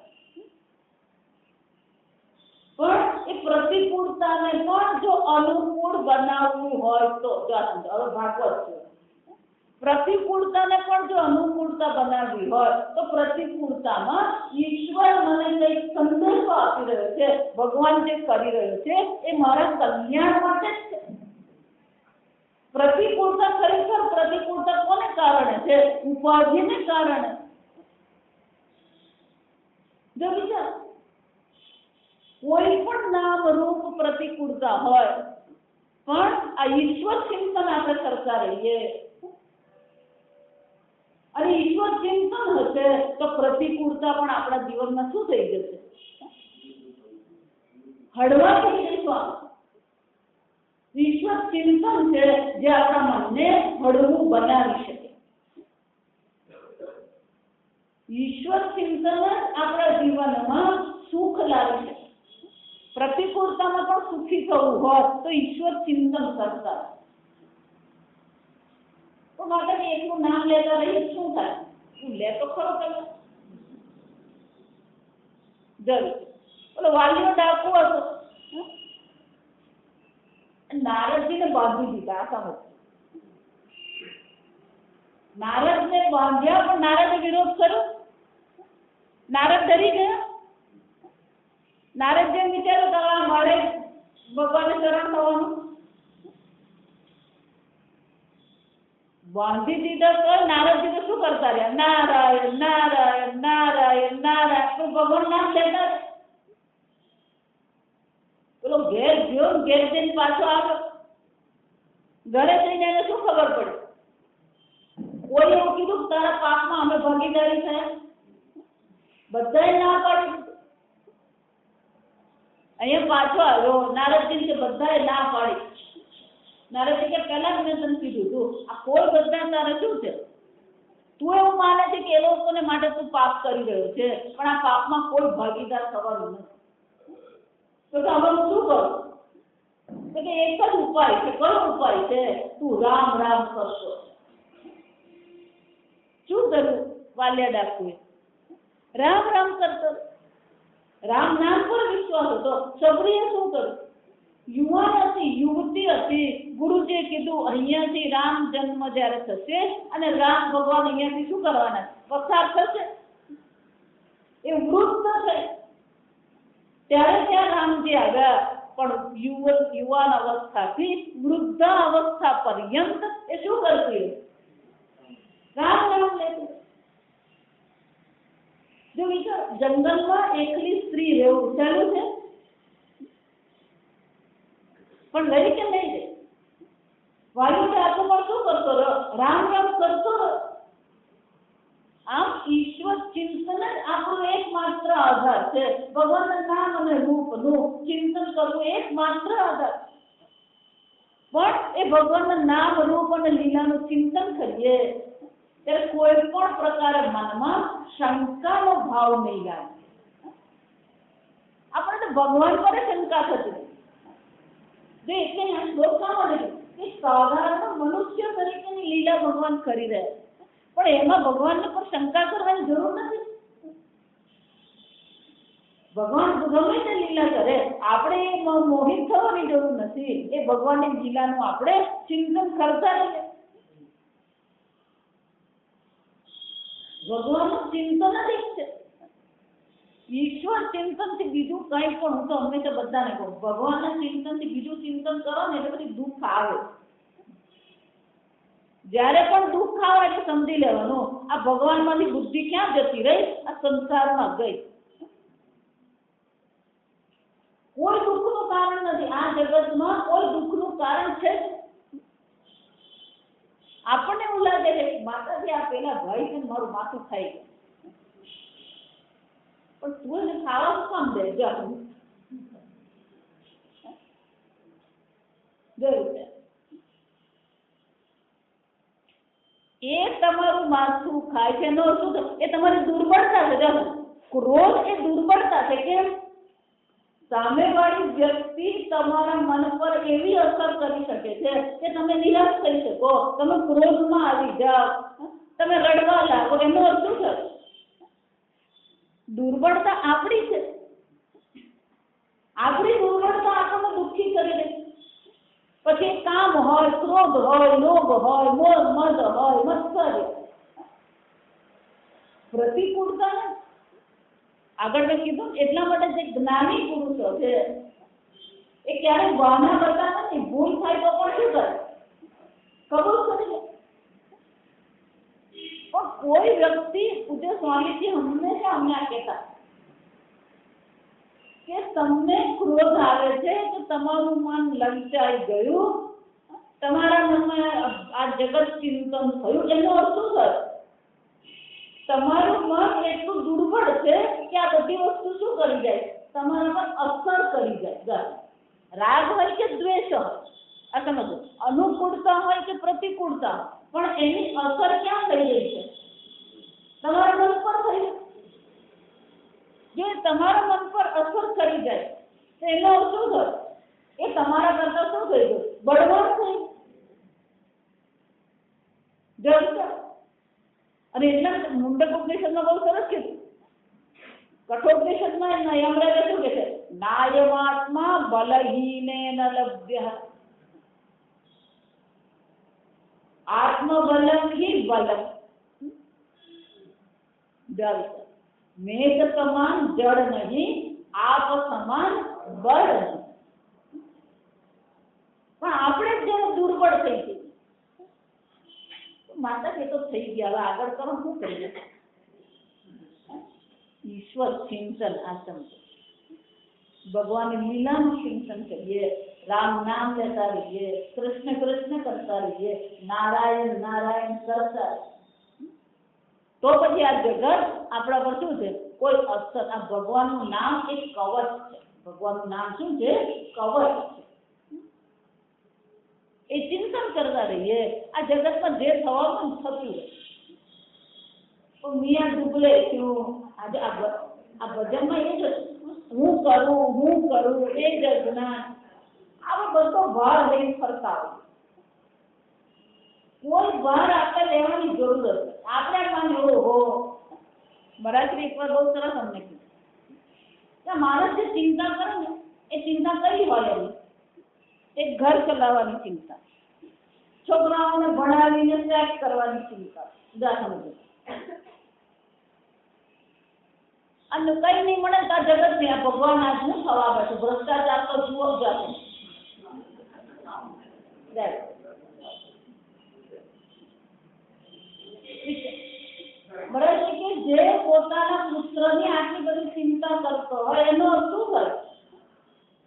A: પણ એ પ્રતિકૂળતાને પણ જો અનુકૂળ બનાવવું હોય તો, હવે ભાગવત છે, પ્રતિકૂળતાને પણ જો અનુકૂળતા બનાવવી હોય તો પ્રતિકૂળતામાં ઈશ્વર મને કંઈક સંદેશો આપી રહ્યો છે, ભગવાન જે કરી રહ્યો છે એ મારા કલ્યાણ માટે જ છે. પ્રતિકૂળતા ખરેખર પ્રતિકૂળતા કોને કારણે છે? ઉપાધિને કારણે. જો વિચાર, કોઈ પણ નામ રૂપ પ્રતિકૂળતા હોય પણ આ ઈશ્વર ચિંતન આપણે કરતા રહીએ અને ઈશ્વર ચિંતન હશે તો પ્રતિકૂળતા પણ આપણા જીવનમાં શું થઈ જશે? હળવા થઈ જઈશું. ઈશ્વર ચિંતન છે જે આપણા મનને હળવું બનાવી શકે. ઈશ્વર ચિંતન જ આપણા જીવનમાં સુખ લાવી શકે. પ્રતિકૂળતામાં પણ સુખી થવું હોય તો ઈશ્વર ચિંતન કરતા. તો માતાજી એકનું નામ લેતા રહીએ શું થાય? તું લે તો ખરો તમે જરૂર. બોલો વાલીઓ ડાકુ હતો, નારદજીને બાંધી દીધા. આ સમજ. નારદને બાંધ્યા પણ નારદે વિરોધ કર્યો. નારદ ડરી ગયા. નારદ જેમ વિચારો કરવા મારે ભગવાનને શરણ થવાનું. બાંધી દીધા તો નારદજી તો શું કરતા રહ્યા? નારાયણ નારાયણ નારાયણ નારાયણ. તો ભગવાન નામ લેતા. પેલો ઘેર ગયો, ઘેર જઈને પાછો આવ્યો. ઘરે જઈને એને શું ખબર પડી? કોઈ એવું કીધું તારા પાપમાં અમે ભાગીદારી થયા? બધાએ ના પાડી. અહીંયા પાછો આવ્યો. નારદજી કે બધાએ ના પાડી. નારદજી કે પહેલા મેં તને કીધું તું આ કોઈ બધા તારે શું છે? તું એવું માને છે કે એ લોકોને માટે તું પાપ કરી રહ્યો છે, પણ આ પાપમાં કોઈ ભાગીદાર થવાનું નથી. તો હવે હું શું કરું? તો કે એક જ ઉપાય છે. કયો ઉપાય છે? તું રામ રામ કરશો. શું કર્યું વાલિયા ડાકુએ? રામ રામ કરતો. રામ નામ પર વિશ્વાસ હતો. સબરીએ શું કર્યું? યુવાન હતી, યુવતી હતી. ગુરુજીએ કીધું અહીંયાથી રામ જન્મ જ્યારે થશે અને રામ ભગવાન અહીંયાથી શું કરવાના? પસાર થશે. એ વૃદ્ધ છે ત્યારે ત્યાં રામજી આવ્યા. પણ યુવાન અવસ્થાથી વૃદ્ધ અવસ્થા પર્યંત એ શું કરતી? રામ નામ લેતી. જો વિચાર, જંગલમાં એકલી સ્ત્રી રહેવું ચાલુ છે, પણ રહી કે નહીં રહી? વાયુ આતો પણ શું કરતો રહ્યો? રામ રામ કરતો રહ્યો. આમ ઈશ્વર ચિંતન જ આપણો એકમાત્ર આધાર છે. ભગવાનના નામ અને રૂપનું ચિંતન કરવું એકમાત્ર આધાર. પણ એ ભગવાનના નામ રૂપ અને લીલાનું ચિંતન કરીએ ત્યારે કોઈ પણ પ્રકારે મનમાં શંકાનો ભાવ નહીં આવે. આપણે તો ભગવાન પર શંકા થતી. જે એટલે આ શ્લોક કામ કે સાધારણ મનુષ્ય તરીકેની લીલા ભગવાન કરી રહ્યા, પણ એમાં ભગવાનને પર શંકા કરવાની જરૂર નથી. ભગવાન ગમે તે લીલા કરે, આપણે મોહિત થવાની જરૂર નથી. એ ભગવાનની લીલાનું આપણે ચિંતન કરતા રહીએ. ભગવાનનું ચિંતન જ એક છે. ઈશ્વર ચિંતનથી બીજું કંઈ પણ, હું તો હંમેશા બધાને કહું, ભગવાનના ચિંતનથી બીજું ચિંતન કરો ને એટલે બધી દુઃખ આવે. જ્યારે પણ દુઃખ આવે એટલે સમજી લેવાનું આ ભગવાનમાંથી બુદ્ધિ ક્યાં જતી રહી? આ સંસારમાં ગઈ. કોઈ દુઃખનું કારણ નથી. આ જગતમાં કોઈ દુઃખનું કારણ છે. આપણને એવું લાગે છે માતાજી આ પેલા ભાઈ છે મારું માથું ખાઈ ગયું, પણ તું એને ખાવા શું કામ દે? જોયું છે એ તમારું માથું ખાય છે એનો શું? એ તમારી દુર્બળતા છે. ક્રોધ એ દુર્બળતા છે. કેમ? સામેવાળી વ્યક્તિ તમારા મન પર એવી અસર કરી શકે છે કે તમે નિરાશ થઈ શકો, તમે ક્રોધમાં આવી જાઓ, તમે રડવા લાગો. એનો અર્થ શું છે? દુર્બળતા આપણી છે. આપણી દુર્બળતા આપણને દુઃખી કરી દે. પછી કામ હોય, ક્રોધ હોય, લોભ હોય, મદ હોય, મત્સર્ય, પ્રતિકૂળતા ને આગળ મેં કીધું એટલા માટે જે જ્ઞાની પુરુષો છે એ ક્યારેય બહાના કરતા નથી. ભૂલ થાય તો પણ શું કરે? કબૂલ કરી લે. પણ કોઈ વ્યક્તિ પૂજ્ય સ્વામીજી હંમેશા અમને આ કહેતા કે તમને ક્રોધ આવે છે કે તમારું મન લલચાઈ ગયું, તમારા મનમાં આ જગત ચિંતન થયું, એનો અર્થ શું થાય? તમારું મન એટલું દુર્બળ છે કે આ બધી વસ્તુ શું કરી જાય? તમારા પર અસર કરી જાય. રાગ હોય કે દ્વેષ હોય, આ સમજો, અનુકૂળતા હોય કે પ્રતિકૂળતા, પણ એની અસર ક્યાં થઈ રહી છે? તમારા મન પર થઈ. જો તમારા મન પર અસર કરી જાય તો એનો અર્થ શું થાય? એ તમારા કરતા શું થઈ ગયું? બળવાન થઈ ગયું. અને એટલા મુંડક ઉપનિષદમાં બહુ સરસ કીધું. કઠોપનિષદમાં યમરાજે શું કહે છે? નાયમાત્મા બલહીનેન લભ્ય, આત્મબલમ હિ બલમ. મેઘ સમાન જળ નહીં, આપ સમાન બળ નહીં. પણ આપણે જ જેમ દુર્બળ થઈ ગઈ. માતા કે તો થઈ ગયા, હવે આગળ કરો, શું કરીએ? ઈશ્વર ચિંતન આસમ, ભગવાનની લીલાનું ચિંતન કરીએ, રામ નામ લેતા રહીએ, કૃષ્ણ કૃષ્ણ કરતા રહીએ, નારાયણ નારાયણ કરતા, તો પછી આ જગત આપણા પર શું છે? કોઈ અસર. આ ભગવાનનું નામ એક કવચ છે. ભગવાનનું નામ શું છે? કવચ છે. એ ચિંતન કરતા રહીએ, આ જગતમાં જે થવાનું થતું રહે. તો મિયા ડૂબલે થયું. આજે આ ભજનમાં એ જ હું કરું એ જ જ્ઞાન. આવો બધો ભાર લઈને ફરતા હોય. કોઈ ભાર આપણે લેવાની જરૂર નથી. આપણે માની હો મરાઠી એક વાર બહુ સરસ અમને કીધું, માણસ જે ચિંતા કરે ને એ ચિંતા કઈ હોય? એની એક ઘર ચલાવવાની ચિંતા, છોકરાઓને ભણાવીને સેટ કરવાની ચિંતા, અને કઈ નહીં મળે તો આ જગત ને આ ભગવાન આજનું થવા બેઠું. ભ્રષ્ટાચાર તો જુઓ જાતે. બરાબર છે કે જે પોતાના પુત્રની આટલી બધી ચિંતા કરતો હોય એનો શું કરે?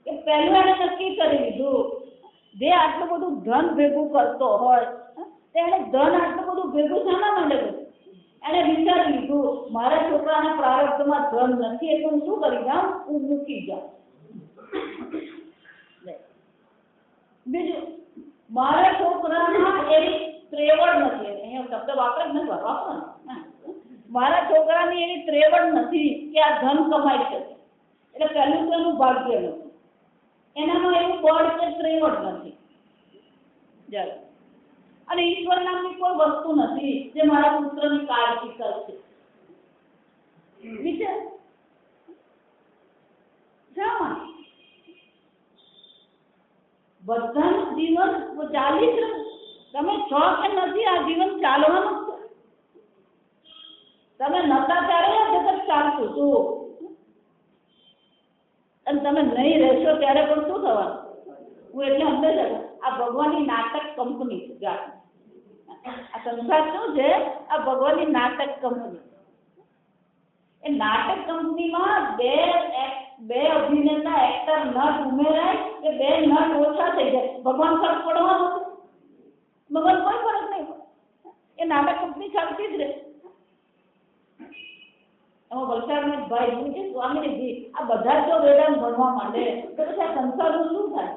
A: કે પહેલું એને નક્કી કરી લીધું, જે આટલું બધું ધન ભેગું કરતો હોય તેને ધન આટલું બધું ભેગું શાના માટે કર્યું? એને વિચારી લીધું મારા છોકરાના પ્રારબ્ધમાં ધન નથી એટલે હું શું કરી જાઉં? હું મૂકી જાઉં. બીજું, મારા છોકરામાં એવી ત્રેવડ નથી, અહીંયા શબ્દ વાપરે જ નથી વાપરવાનો. મારા છોકરાની એવી ત્રેવડ નથી કે આ ધન કમાઈ શકે. એટલે પહેલું તો એનું ભાગ્ય નથી, એનામાં એવું બળ કે ત્રેવડ નથી. અને ઈશ્વર નામની કોઈ વસ્તુ નથી જે મારા પુત્રની કાળજી કરશે. વિચાર બધાનું જીવન ચાલી છે. તમે છો કે નથી, આ જીવન ચાલવાનું છે. તમે નતા ત્યારે આ જગત ચાલતું હતું, અને તમે નહીં રહેશો ત્યારે પણ શું થવાનું? હું એટલે અંદર જ આ ભગવાનની નાટક કંપની છે. આ સંસાર શું છે? આ ભગવાનની નાટક કંપની. એ નાટક કંપનીમાં બે અભિનેતા એક્ટર નટ ઉમેરાય કે બે નટ ઓછા થઈ જાય, ભગવાન ફરક પડવાનો છે? ભગવાન કોઈ ફરક નહીં પડે. એ નાટક કંપની ચાલતી જ રહે. એમાં વલસાડમાં ભાઈ હું કે સ્વામીજી આ બધા જો વેદાંત ભણવા માંડે તો પછી આ સંસારનું શું થાય?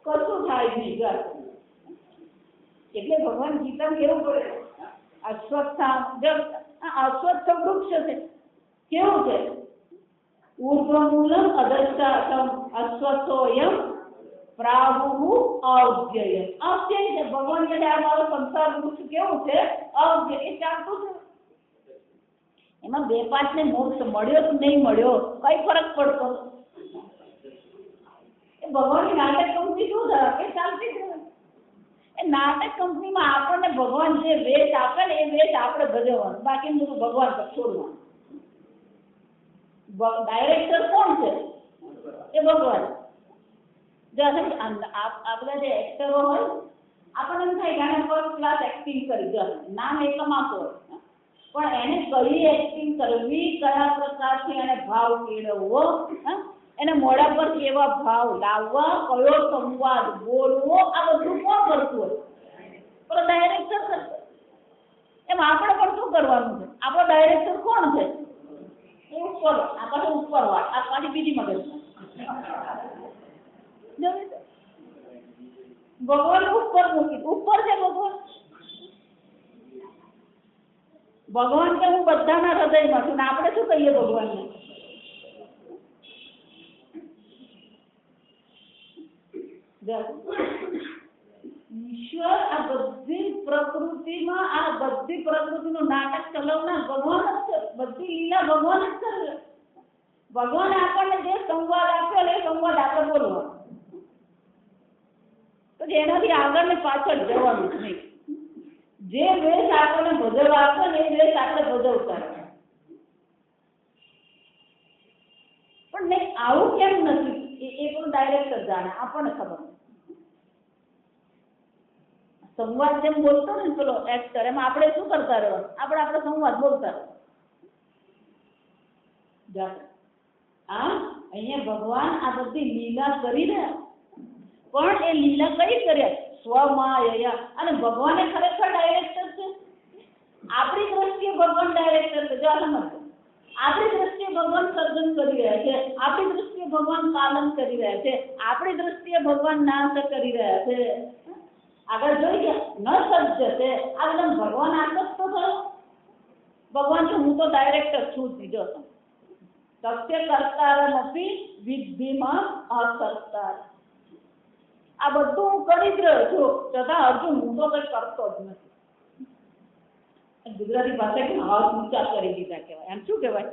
A: કશું થાય નહીં. એટલે ભગવાન ગીતામાં કેવું પડે? અશ્વત્થ વૃક્ષ છે, કેવું છે? ઊર્ધ્વમૂલમ અધશ્ચાતમ અશ્વત્થોયમ પ્રાહુ અવ્યય. અવ્યય છે. ભગવાન કહે આ મારો સંસાર વૃક્ષ કેવું છે? અવ્યય. એ ચાલતું છે. એમાં 2-5 ને મોક્ષ મળ્યો કે નહીં મળ્યો કઈ ફરક પડતો? એ ભગવાનની નાટક કંપની શું થાય? એ ચાલતી જ. એ નાટક કંપનીમાં આપણને ભગવાન જે વેશ આપે ને એ વેશ આપણે ભજવવાનું, બાકી બધું ભગવાન પર છોડવાનું. ડાયરેક્ટર કોણ છે? એ ભગવાન. આપણા જે એક્ટરો હોય આપણને એમ થાય કે આને ફર્સ્ટ ક્લાસ એક્ટિંગ કરી દે, નામ એ કમાતો હોય, પણ એને કઈ એક્ટિંગ કરવી, કયા પ્રકારથી એને ભાવ કેળવવો, એને મોઢા પર કેવા ભાવ લાવવા, કયો સંવાદ બોલવો, આ બધું કોણ કરતું હોય? પેલો ડાયરેક્ટર કરતો. એમ આપણે પણ શું કરવાનું છે? આપણો ડાયરેક્ટર કોણ છે? એ ઉપર, આ પાછી ઉપર વાત, આ પાછી બીજી મગજ. ભગવાન ઉપર મૂકી, ઉપર છે ભગવાન. ભગવાન કે હું બધાના હૃદયમાં છું, ને આપણે શું કહીએ ભગવાનને? ઈશ્વર આ બધી પ્રકૃતિમાં, આ બધી પ્રકૃતિનું નાટક ચલાવનાર ભગવાન જ છે. બધી લીલા ભગવાન જ કરે. ભગવાને આપણને જે સંવાદ આપ્યો એ સંવાદ આપણે બોલવાનો, તો એનાથી આગળ ને પાછળ જવાનું જ નહીં. જે વેશ આપણને ભજવવા આપે ને એ વેશ આપણે ભજવતા રહે. પણ નહીં, આવું કેમ નથી એ પણ ડાયરેક્ટર જાણે, આપણને ખબર નથી. સંવાદ જેમ બોલતો ને પેલો એક્ટર, એમાં આપણે શું કરતા રહેવાનું? આપણે સંવાદ બોલતા રહેવાનું. અહીંયા ભગવાન આ બધી લીલા કરી રહ્યા, પણ એ લીલા કઈ કર્યા? સ્વમાયા. અને ભગવાને ખરેખર ડાયરેક્ટર છે. આપણી દ્રષ્ટિએ ભગવાન ડાયરેક્ટર છે. જો સમજો, આપણી દ્રષ્ટિએ ભગવાન સર્જન કરી રહ્યા છે, આપણી દ્રષ્ટિએ ભગવાન પાલન કરી રહ્યા છે, આપણી દ્રષ્ટિએ ભગવાન નાશ કરી રહ્યા છે. આગળ જોઈ ગયા, ન સજ્જતે. આ બધા ભગવાન આસક્ત થયો. ભગવાન છે હું તો ડાયરેક્ટર છું. બીજો સત્ય કરતા નથી, વિધિમાં અસત્તા. આ બધું હું કરી જ રહ્યો છું, છતાં અર્જુન હું તો કઈ કરતો જ નથી. ગુજરાતી ભાષા હાથ ઊંચા કરી દીધા કહેવાય. એમ શું કહેવાય?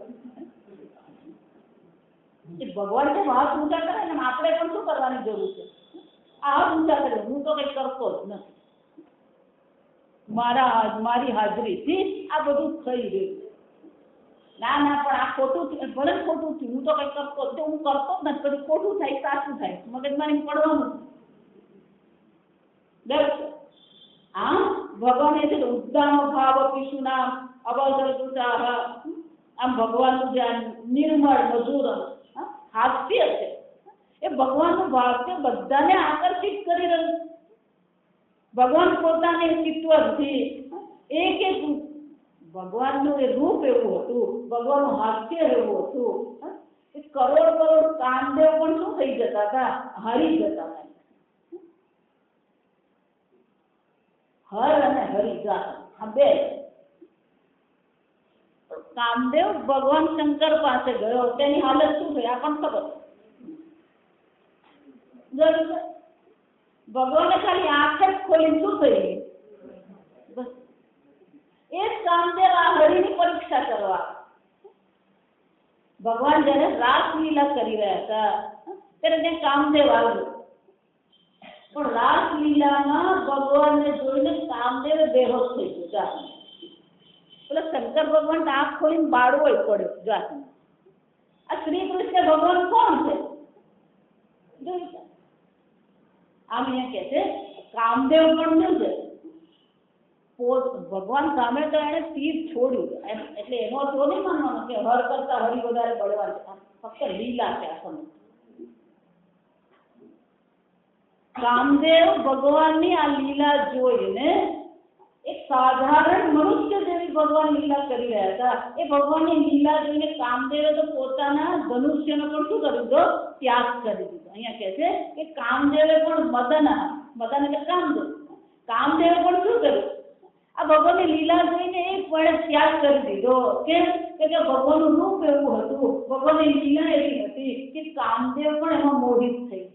A: ભગવાન જે હાથ ઊંચા કરે ને, આપણે પણ શું કરવાની જરૂર છે? આ હાથ ઊંચા કરે, હું તો કઈ કરતો જ નથી. મારી હાજરીથી આ બધું થઈ રહ્યું. ના ના, પણ આ ખોટું, ભલે ખોટું થયું, હું તો કઈ કરતો જ, હું કરતો જ નથી. પછી ખોટું થાય, સાચું થાય, મગજમાં પડવાનું. ભગવાન એ છે ઉદ્દામ ભાવ પીશુના અવસર. આમ ભગવાનનું જે નિર્મળ મધુર હાસ્ય છે, એ ભગવાનનું ભાવ બધાને આકર્ષિત કરી રહ્યું. ભગવાન પોતાને ચિત્તવથી એક ભગવાનનું એ રૂપ એવું હતું, ભગવાનનું હાસ્ય એવું હતું. એ કરોડ કામદેવ પણ શું થઈ જતા હતા? હરી જતા હતા. હર અને હરિ આ બે. કામદેવ ભગવાન શંકર પાસે ગયો, તેની હાલત શું થઈ આપણને ખબર. ભગવાને ખાલી આંખ જ ખોલી શું થઈ? બસ એ જ કામદેવ આ હરિની પરીક્ષા કરવા. ભગવાન જયારે રાસલીલા કરી રહ્યા હતા ત્યારે ત્યાં કામદેવ આવ્યો. પણ રાસલીલામાં ભગવાનને જોઈને કામદેવ બેહોશ થઈ ગયો. પેલા શંકર ભગવાન આંખ ખોલીને બાળવો પડ્યો. જાત આ શ્રી કૃષ્ણ ભગવાન કોણ છે? આમ અહીંયા કે છે કામદેવ પણ શું છે? ભગવાન સામે તો એને તીર છોડ્યું. એટલે એનો અર્થ નહીં માનવાનો કે હર કરતા હરિ વધારે બળવાન છે. ફક્ત લીલા છે આ સમય. કામદેવ ભગવાનની આ લીલા જોઈને એક સાધારણ મનુષ્ય જેવી ભગવાન લીલા કરી રહ્યા હતા. એ ભગવાનની લીલા જોઈને કામદેવે તો પોતાના ધનુષ્યનો પણ શું કરી દીધો? ત્યાગ કરી દીધો. અહીંયા કહે છે કે કામદેવે પણ મદન એટલે કામદેવે પણ શું કર્યું? આ ભગવાનની લીલા જોઈને એ પણ ત્યાગ કરી દીધો. કેમ? કે ભગવાનનું રૂપ એવું હતું, ભગવાનની લીલા એવી હતી કે કામદેવ પણ એમાં મોહિત થઈ.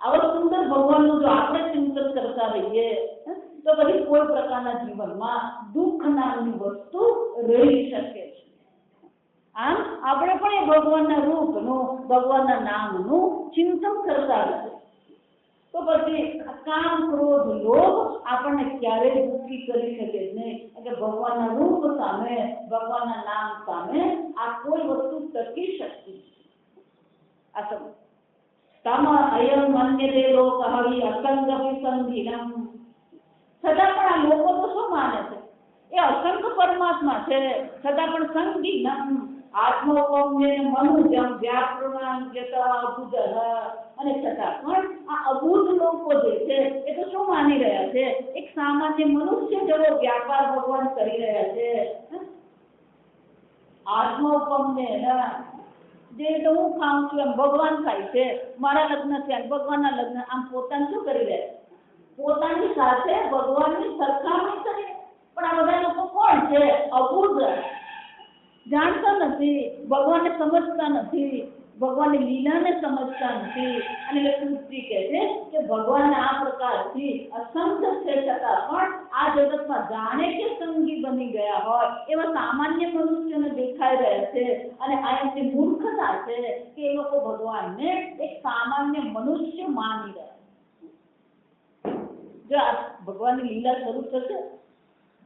A: આવા સુંદર ભગવાનનું જો આપણે ચિંતન કરતા રહીએ તો પછી કોઈ પ્રકારના જીવનમાં દુઃખ નામની વસ્તુ રહી શકે છે. આમ આપણે પણ એ ભગવાનના રૂપનું, ભગવાનના નામનું ચિંતન કરતા રહીએ તો પછી કામ, ક્રોધ, લોભ આપણને ક્યારેય દુઃખી કરી શકે જ નહીં. એટલે ભગવાનના રૂપ સામે, ભગવાનના નામ સામે આ કોઈ વસ્તુ ટકી શકતી નથી. આ સમજ તમ અયમ મન્યતે લોક હવિ અસંગપી સંધિનમ. છતાં પણ આ લોકો તો શું માને છે? એ અસંખ્ય પરમાત્મા છે, છતાં પણ સંગી આત્મોપમ્ય મનુજમ વ્યાકરણાંકિત અબુધ, અને છતાં પણ આ અબુધ લોકો જે છે એ તો શું માની રહ્યા છે? એક સામાન્ય મનુષ્ય જેવો વ્યાપાર ભગવાન કરી રહ્યા છે. આત્મોપમ્ય જે તો હું ખાઉં છું એમ ભગવાન ખાય છે, મારા લગ્ન થયા ભગવાનના લગ્ન, આમ પોતાને શું કરી રહ્યા? પોતાની સાથે ભગવાનની સરખામણી કરી. પણ આ બધા લોકો કોણ છે? અબુધ, જાણતા નથી, ભગવાનને સમજતા નથી, ભગવાનની લીલાને સમજતા નથી. અને લક્ષ્મી કહે છે કે ભગવાન આ પ્રકારથી અસંખ્ય છે, છતાં પણ આ જગતમાં જાણે કે સંગી બની ગયા હોય એવા સામાન્ય મનુષ્યોને દેખાઈ રહ્યા છે. અને આ એમની મૂર્ખતા છે કે એ લોકો ભગવાનને એક સામાન્ય મનુષ્ય માની રહ્યા. જો આ ભગવાનની લીલા શરૂ થશે,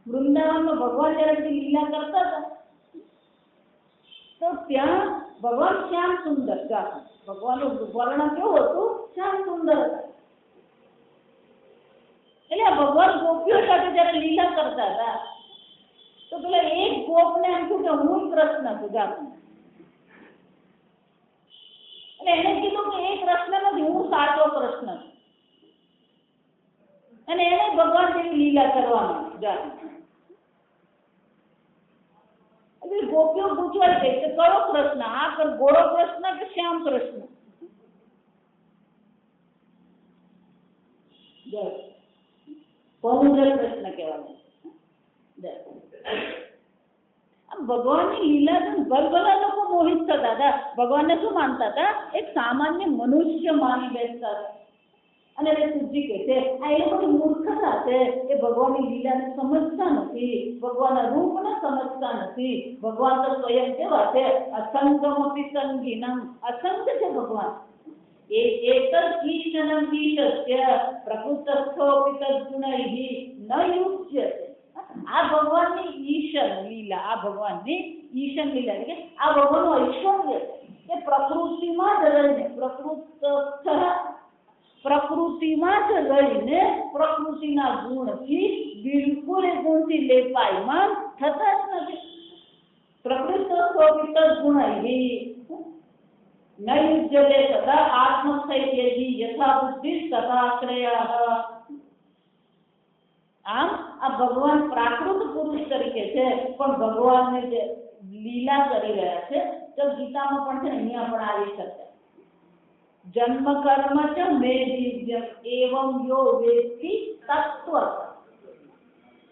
A: વૃંદાવનમાં ભગવાન જ્યારે લીલા કરતા હતા તો ત્યાં ભગવાન શ્યામ સુંદર હતા. ભગવાનનું વર્ણન કેવું હતું? શ્યામ સુંદર હતા. એટલે ભગવાન ગોપીઓ સાથે જયારે લીલા કરતા હતા તો પેલા એક ગોપને એમ થયું કે હું કૃષ્ણ છું જાતું. એટલે એને કીધું કે એ કૃષ્ણ નથી, હું સાચો કૃષ્ણ છું. અને એને ભગવાન જેવી લીલા કરવાનું જાતું. ગોપીઓ પૂછવા ગઈ કે કયો કૃષ્ણ? આ ગોળો કૃષ્ણ કે શ્યામ કૃષ્ણ? પૌંડ્ર કૃષ્ણ કહેવાનું. ભગવાનની લીલા ભલભલા લોકો મોહિત થતા હતા. ભગવાનને શું માનતા હતા? એક સામાન્ય મનુષ્ય માની બેસતા હતા. અને એ સુજી કહે છે આ એ લોકોની મૂર્ખતા છે. એ ભગવાનની લીલાને સમજતા નથી, ભગવાનના રૂપને સમજતા નથી. ભગવાન તો સ્વયં કેવા છે? અસંગમપી સંગીનમ, અસંગ છે ભગવાન. એક ઈશનમ ઈશસ્ય પ્રકૃતસ્થોપી તદ્ગુણૈહિ ન યુજ્યતે. આ ભગવાનની ઈશન લીલા, આ ભગવાનની ઈશન લીલા એટલે કે આ ભગવાનનું ઐશ્વર્ય કે પ્રકૃતિમાં જ રહીને, પ્રકૃતિમાં જ રહીને પ્રકૃતિના ગુણથી બિલકુલ એ ગુણથી લેપાયમાન થતા જ નથી. પ્રકૃતિ ગુણૈહિ નયુજ્યતે સદા આત્મસ્થૈર્યહિ યથા બુદ્ધિ સદાશ્રયઃ. આમ આ ભગવાન પ્રાકૃત પુરુષ તરીકે છે, પણ ભગવાનને જે લીલા કરી રહ્યા છે તો ગીતામાં પણ છે, અહીંયા પણ આવી શકે. જન્મ કર્મ ચ મે દિવ્યમ એવં યો વેત્તિ તત્વતઃ.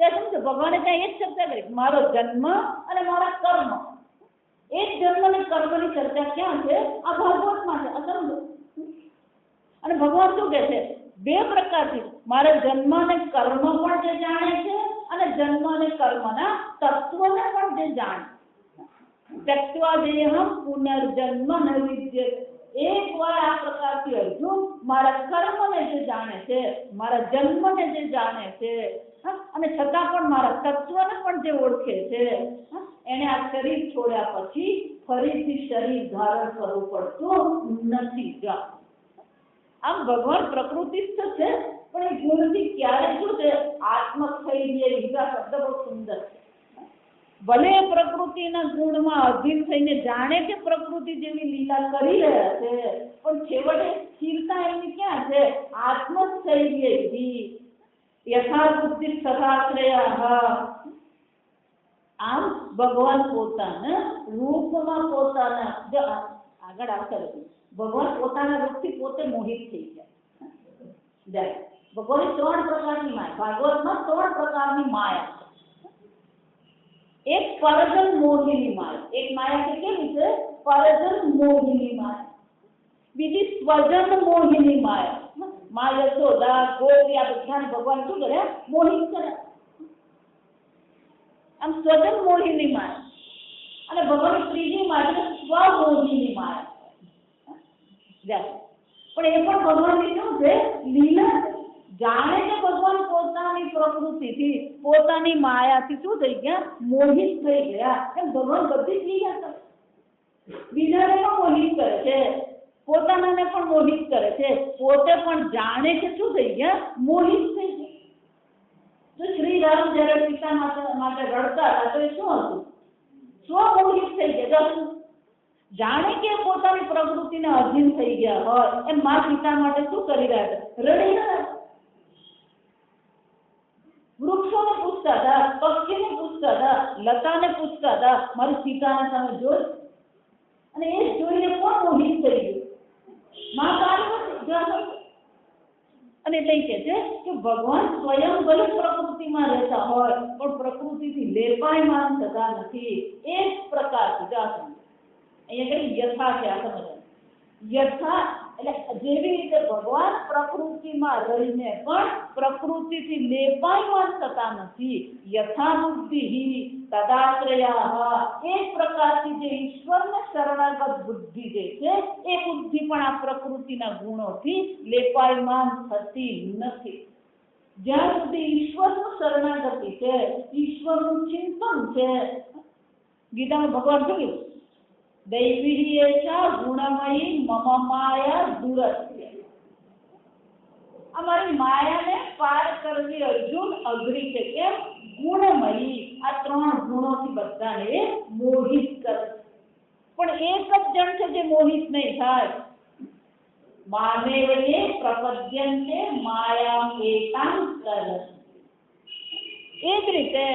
A: શું છે? ભગવાને ત્યાં એ જ ચર્ચા કરી, મારો જન્મ અને મારા કર્મ. એ જ જન્મ અને કર્મની ચર્ચા ક્યાં છે? આ ભાગવતમાં છે. અસંગ. અને ભગવાન શું કહે છે? બે પ્રકારથી મારા જન્મ અને કર્મ પણ જે જાણે છે અને જન્મ અને કર્મના તત્વને પણ જે જાણે. ત્યક્ત્વા દેહં પુનર્જન્મ ન વિદ્યતે. એક વાર આ પ્રકારથી અર્જુન મારા કર્મને જે જાણે છે, મારા જન્મને જે જાણે છે અને છતાં પણ મારા તત્વને પણ જે ઓળખે છે, એને આ શરીર છોડ્યા પછી ફરીથી શરીર ધારણ કરવું પડતું નથી. આમ ભગવાન પ્રકૃતિસ્થ છે, પણ એ ગુણથી ક્યારે શું છે? આત્મસ્થૈર્ય શબ્દ બહુ સુંદર છે. ભલે પ્રકૃતિના ગુણમાં અધીન થઈને જાણે કે પ્રકૃતિ જેવી લીલા કરી રહ્યા છે, પણ છેવટે સ્થિરતા એમની ક્યાં છે? આત્મસ્થૈર્યથી યથા બુદ્ધિ સદાશ્રયઃ. આમ ભગવાન પોતાના રૂપમાં પોતાના આગળ આવતા ભગવાન પોતાના રૂપથી પોતે મોહિત થઈ જાય. ભગવાનની 3 પ્રકારની માયા, ભાગવતમાં 3 પ્રકારની માયા છે. એક પરજન મોહિની માયા, એક માયા કે કેવી છે? પરજન મોહિની માયા. બીજી સ્વજન મોહિની માયા. મા યશોદા, ગોપી આ બધાને ભગવાન શું કર્યા? મોહિત કર્યા. આમ સ્વજન મોહિની માયા. અને ભગવાન ત્રીજી માયા સ્વમોહિની માયા. પણ એ પણ ભગવાનની શું છે? લીલા. જાણે કે ભગવાન પોતાની પ્રકૃતિથી, પોતાની માયાથી શું થઈ ગયા? મોહિત થઈ ગયા. એમ ભગવાન બધી જ લીલા કરે. બીજાને પણ મોહિત કરે છે, પોતાનાને પણ મોહિત કરે છે, પોતે પણ જાણે કે શું થઈ ગયા? મોહિત થઈ ગયા. તો શ્રી રામ જ્યારે સીતા માટે રડતા હતા તો એ શું હતું? સ્વમોહિત થઈ ગયા. જાણે કે પોતાની પ્રકૃતિને અધીન થઈ ગયા હોય એમ મા સીતા માટે શું કરી રહ્યા હતા? રડી રહ્યા. વૃક્ષોને પૂછતા હતા, પક્ષીને પૂછતા હતા, લતાને પૂછતા હતા, મારી સીતાને તમે જોઈ? અને એ જોઈને કોણ મોહિત થઈ ગયું? મા પાર્વતી. અને એટલે કહે છે કે ભગવાન સ્વયં ભલે પ્રકૃતિમાં રહેતા હોય પણ પ્રકૃતિથી લેપાયમાન થતા નથી. એ જ પ્રકારથી અહીંયા કઈ યથા છે. આ સમજ યથા એટલે જેવી રીતે ભગવાન પ્રકૃતિમાં રહીને પણ પ્રકૃતિથી લેપાયમાન થતા નથી. યથા બુદ્ધિ તદાશ્રયા. એ પ્રકારથી જે ઈશ્વરને શરણાગત બુદ્ધિ જે છે એ બુદ્ધિ પણ આ પ્રકૃતિના ગુણોથી લેપાયમાન થતી નથી. જ્યાં સુધી ઈશ્વરનું શરણાગતિ છે, ઈશ્વરનું ચિંતન છે. ગીતામાં ભગવાન કહ્યું દૈવી એશા ગુણમયી મમ માયા દુરસ્ય. અમારી માયાને પાર કરવી અર્જુન અઘરી છે. કેમ? ગુણમયી. આ 3 ગુણોથી બધાને મોહિત કરે. પણ એક જ જણ છે જે મોહિત નહીં થાય. મામેવયે પ્રપદ્યન્તે માયામ એકાં કરન્તિ. એ જ રીતે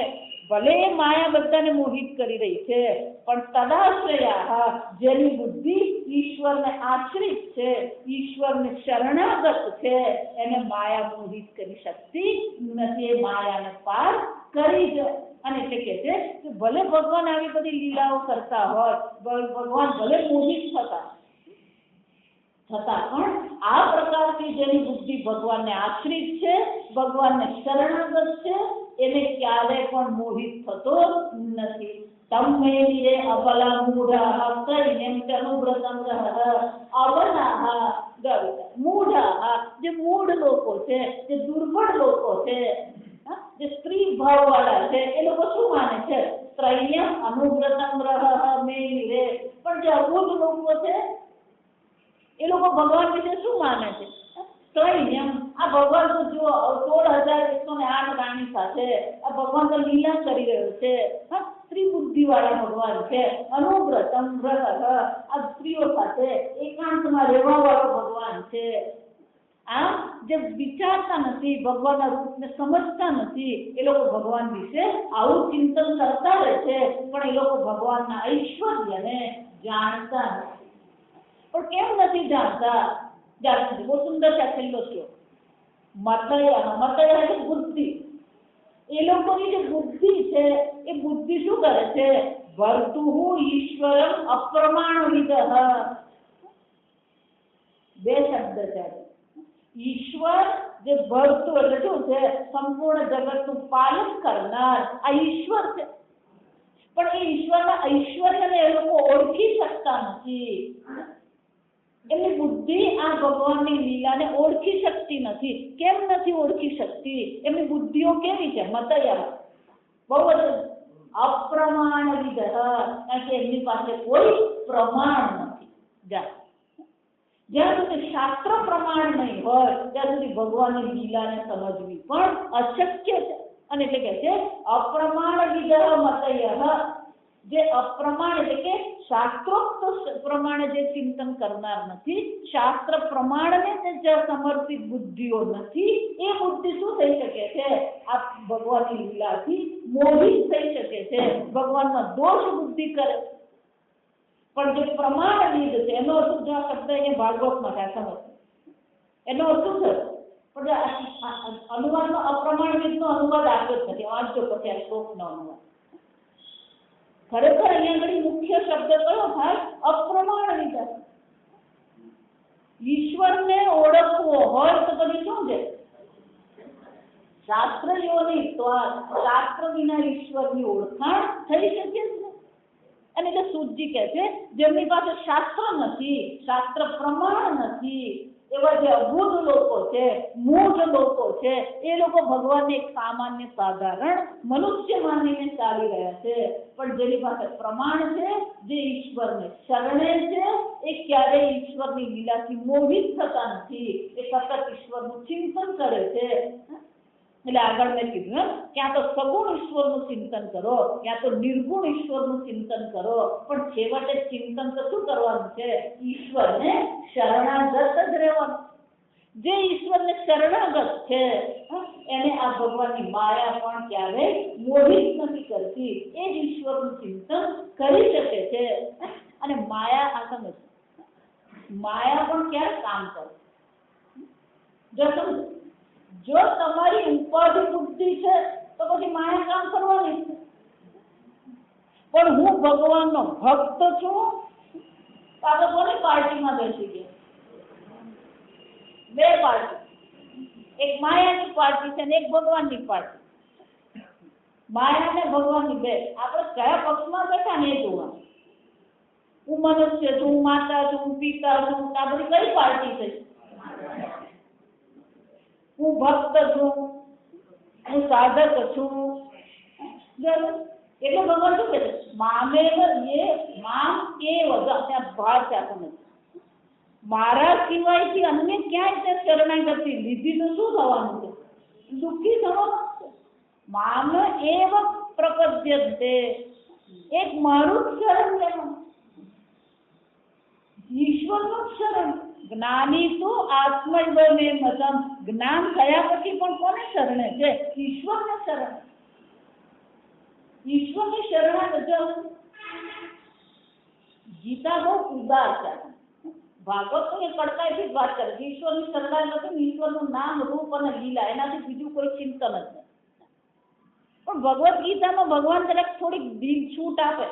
A: ભલે માયા બધાને મોહિત કરી રહી છે પણ તદાશ્રયા જેની બુદ્ધિ ઈશ્વરને આશ્રિત છે, ઈશ્વરને શરણાગત છે, એને માયા મોહિત કરી શકતી નથી. એ માયાને પાર કરી જાય. અને એટલે કે છે કે ભલે ભગવાન આવી બધી લીલાઓ કરતા હોય, ભગવાન ભલે મોહિત થતા પણ આ પ્રકારથી જેની બુદ્ધિ ભગવાનને આશ્રિત છે, ભગવાનને શરણાગત છે, એને ક્યારે પણ મોહિત થતો નથી. તમ્મેનિરે અબલા મૂઢાઃ કૈનેમ તનુવ્રતમ્રઃ. અબલાઃ મૂઢાઃ જે મૂઢ લોકો છે, જે દુર્બળ લોકો છે, જે સ્ત્રી ભાવવાળા છે, એ લોકો શું માને છે? ત્રય્યમ અનુવ્રતમ્રઃ મેનિરે. પણ જે અબુધ લોકો છે એ લોકો ભગવાન વિશે શું માને છે? ત્રય્યમ. આ ભગવાન તો જો 16,108 રાણી સાથે આ ભગવાન તો લીલા કરી રહ્યો છે. સ્ત્રી બુદ્ધિ વાળા ભગવાન છે. અનુવ્રતમ વ્રત. આ સ્ત્રીઓ સાથે એકાંતમાં રહેવા વાળો ભગવાન છે. આમ જે વિચારતા નથી, ભગવાનના રૂપને સમજતા નથી, એ લોકો ભગવાન વિશે આવું ચિંતન કરતા રહે છે પણ એ લોકો ભગવાનના ઐશ્વર્યને જાણતા નથી. પણ કેમ નથી જાણતા? બહુ સુંદર છે. છેલ્લો કયો મતય એટલે બુદ્ધિ. એ લોકોની જે બુદ્ધિ છે એ બુદ્ધિ શું કરે છે? વર્તુઃ ઈશ્વરમ અપ્રમાણવિદઃ. 2 શબ્દ છે. ઈશ્વર જે વર્તુ એટલે શું છે? સંપૂર્ણ જગતનું પાલન કરનાર આ ઈશ્વર છે. પણ એ ઈશ્વરના ઐશ્વર્યને એ લોકો ઓળખી શકતા નથી. એમની બુદ્ધિ આ ભગવાનની લીલાને ઓળખી શકતી નથી. કેમ નથી ઓળખી શકતી? એમની બુદ્ધિઓ કેવી છે? મતયા બહુ જ અપ્રમાણવિદ. કારણ કે એમની પાસે કોઈ પ્રમાણ નથી. જ્યાં સુધી શાસ્ત્ર પ્રમાણ નહીં હોય ત્યાં સુધી ભગવાનની લીલાને સમજવી પણ અશક્ય છે. અને એટલે કે છે અપ્રમાણવિદ મતય. જે અપ્રમાણ એટલે કે શાસ્ત્રોક્ત પ્રમાણે જે ચિંતન કરનાર નથી, શાસ્ત્ર પ્રમાણને જે સમર્પિત બુદ્ધિઓ નથી, એ બુદ્ધિ શું થઈ શકે છે? આ ભગવાનની લીલાથી મોહિત થઈ શકે છે, ભગવાનમાં દોષ બુદ્ધિ કરે. પણ જે પ્રમાણવિદ છે એનો અર્થ જો આ શબ્દ અહીંયા ભાગવતમાં થાય સમજ એનો અર્થ શું છે? પણ અનુવાદનો અપ્રમાણવિદનો અનુવાદ આપ્યો જ નથી. વાંચજો પછી આ શ્લોકનો અનુવાદ. ખરેખર અહીંયા આગળ મુખ્ય શબ્દ કયો થાય? અપ્રમાણવિદ. ઈશ્વરને ઓળખવો હોય તો પછી શું છે? શાસ્ત્રયોની. તો આ શાસ્ત્ર વિના ઈશ્વરની ઓળખાણ થઈ શકે છે. અને એટલે સૂતજી કહે છે જેમની પાસે શાસ્ત્ર નથી, શાસ્ત્ર પ્રમાણ નથી, એવા જે અબુધ લોકો છે, મૂઢ લોકો છે, એ લોકો ભગવાનને એક સામાન્ય સાધારણ મનુષ્ય માનીને ચાલી રહ્યા છે. પણ જેની પાસે પ્રમાણ છે, જે ઈશ્વરને શરણે છે, એ ક્યારેય ઈશ્વરની લીલાથી મોહિત થતા નથી. એ સતત ઈશ્વરનું ચિંતન કરે છે. એટલે આગળ મેં કીધું ક્યાં તો સગુણ ઈશ્વરનું ચિંતન કરો, ક્યાં તો નિર્ગુણ ઈશ્વરનું ચિંતન કરો, પણ છેવટે ચિંતન તો શું કરવાનું છે? ઈશ્વરને શરણાગત જ રહેવાનું. જે ઈશ્વરને શરણાગત છે એને આ ભગવાનની માયા પણ ક્યારેય મોહિત નથી કરતી. એ જ ઈશ્વરનું ચિંતન કરી શકે છે. અને માયા આ સમજ, માયા પણ ક્યારે કામ કરે? જો તમારી ઉપાધિ બુદ્ધિ છે તો પછી માયા કામ કરવાની છે. પણ હું ભગવાનનો ભક્ત છું તો આપણે કોની પાર્ટીમાં બેસી ગયા? બે પાર્ટી, એક માયાની પાર્ટી છે ને એક ભગવાનની પાર્ટી. માયા ને ભગવાનની બે. આપણે કયા પક્ષમાં બેઠા ને એ જોવાનું. હું મનુષ્ય છું, હું માતા છું, હું પિતા છું, આ બધી કઈ પાર્ટી છે? હું ભક્ત છું, હું સાધક છું. એટલે ભગવાન શું કહે છે? મામેવ યે મામ એવ. ત્યાં ભાર છે આપણને, મારા સિવાયથી અન્ય ક્યાંય તે શરણાગતિ લીધી તો શું થવાનું છે? દુઃખી થવાનું છે. મામ એવ પ્રપદ્યતે, એક મારું જ શરણ લેવાનું, ઈશ્વરનું શરણ. જ્ઞાની તો આત્મૈવ મે મતમ. જ્ઞાન થયા પછી પણ કોને શરણે છે? ઈશ્વરને શરણ. ઈશ્વરની શરણાગત. ગીતા બહુ ઉદાર છે. ભાગવત તો એ કડકાઈથી જ વાત કરે છે. ઈશ્વરની શરણાગતિ, ઈશ્વરનું નામ, રૂપ અને લીલા, એનાથી બીજું કોઈ ચિંતન જ નથી. પણ ભગવદ્ ગીતામાં ભગવાન જરાક થોડીક દિલ છૂટ આપે.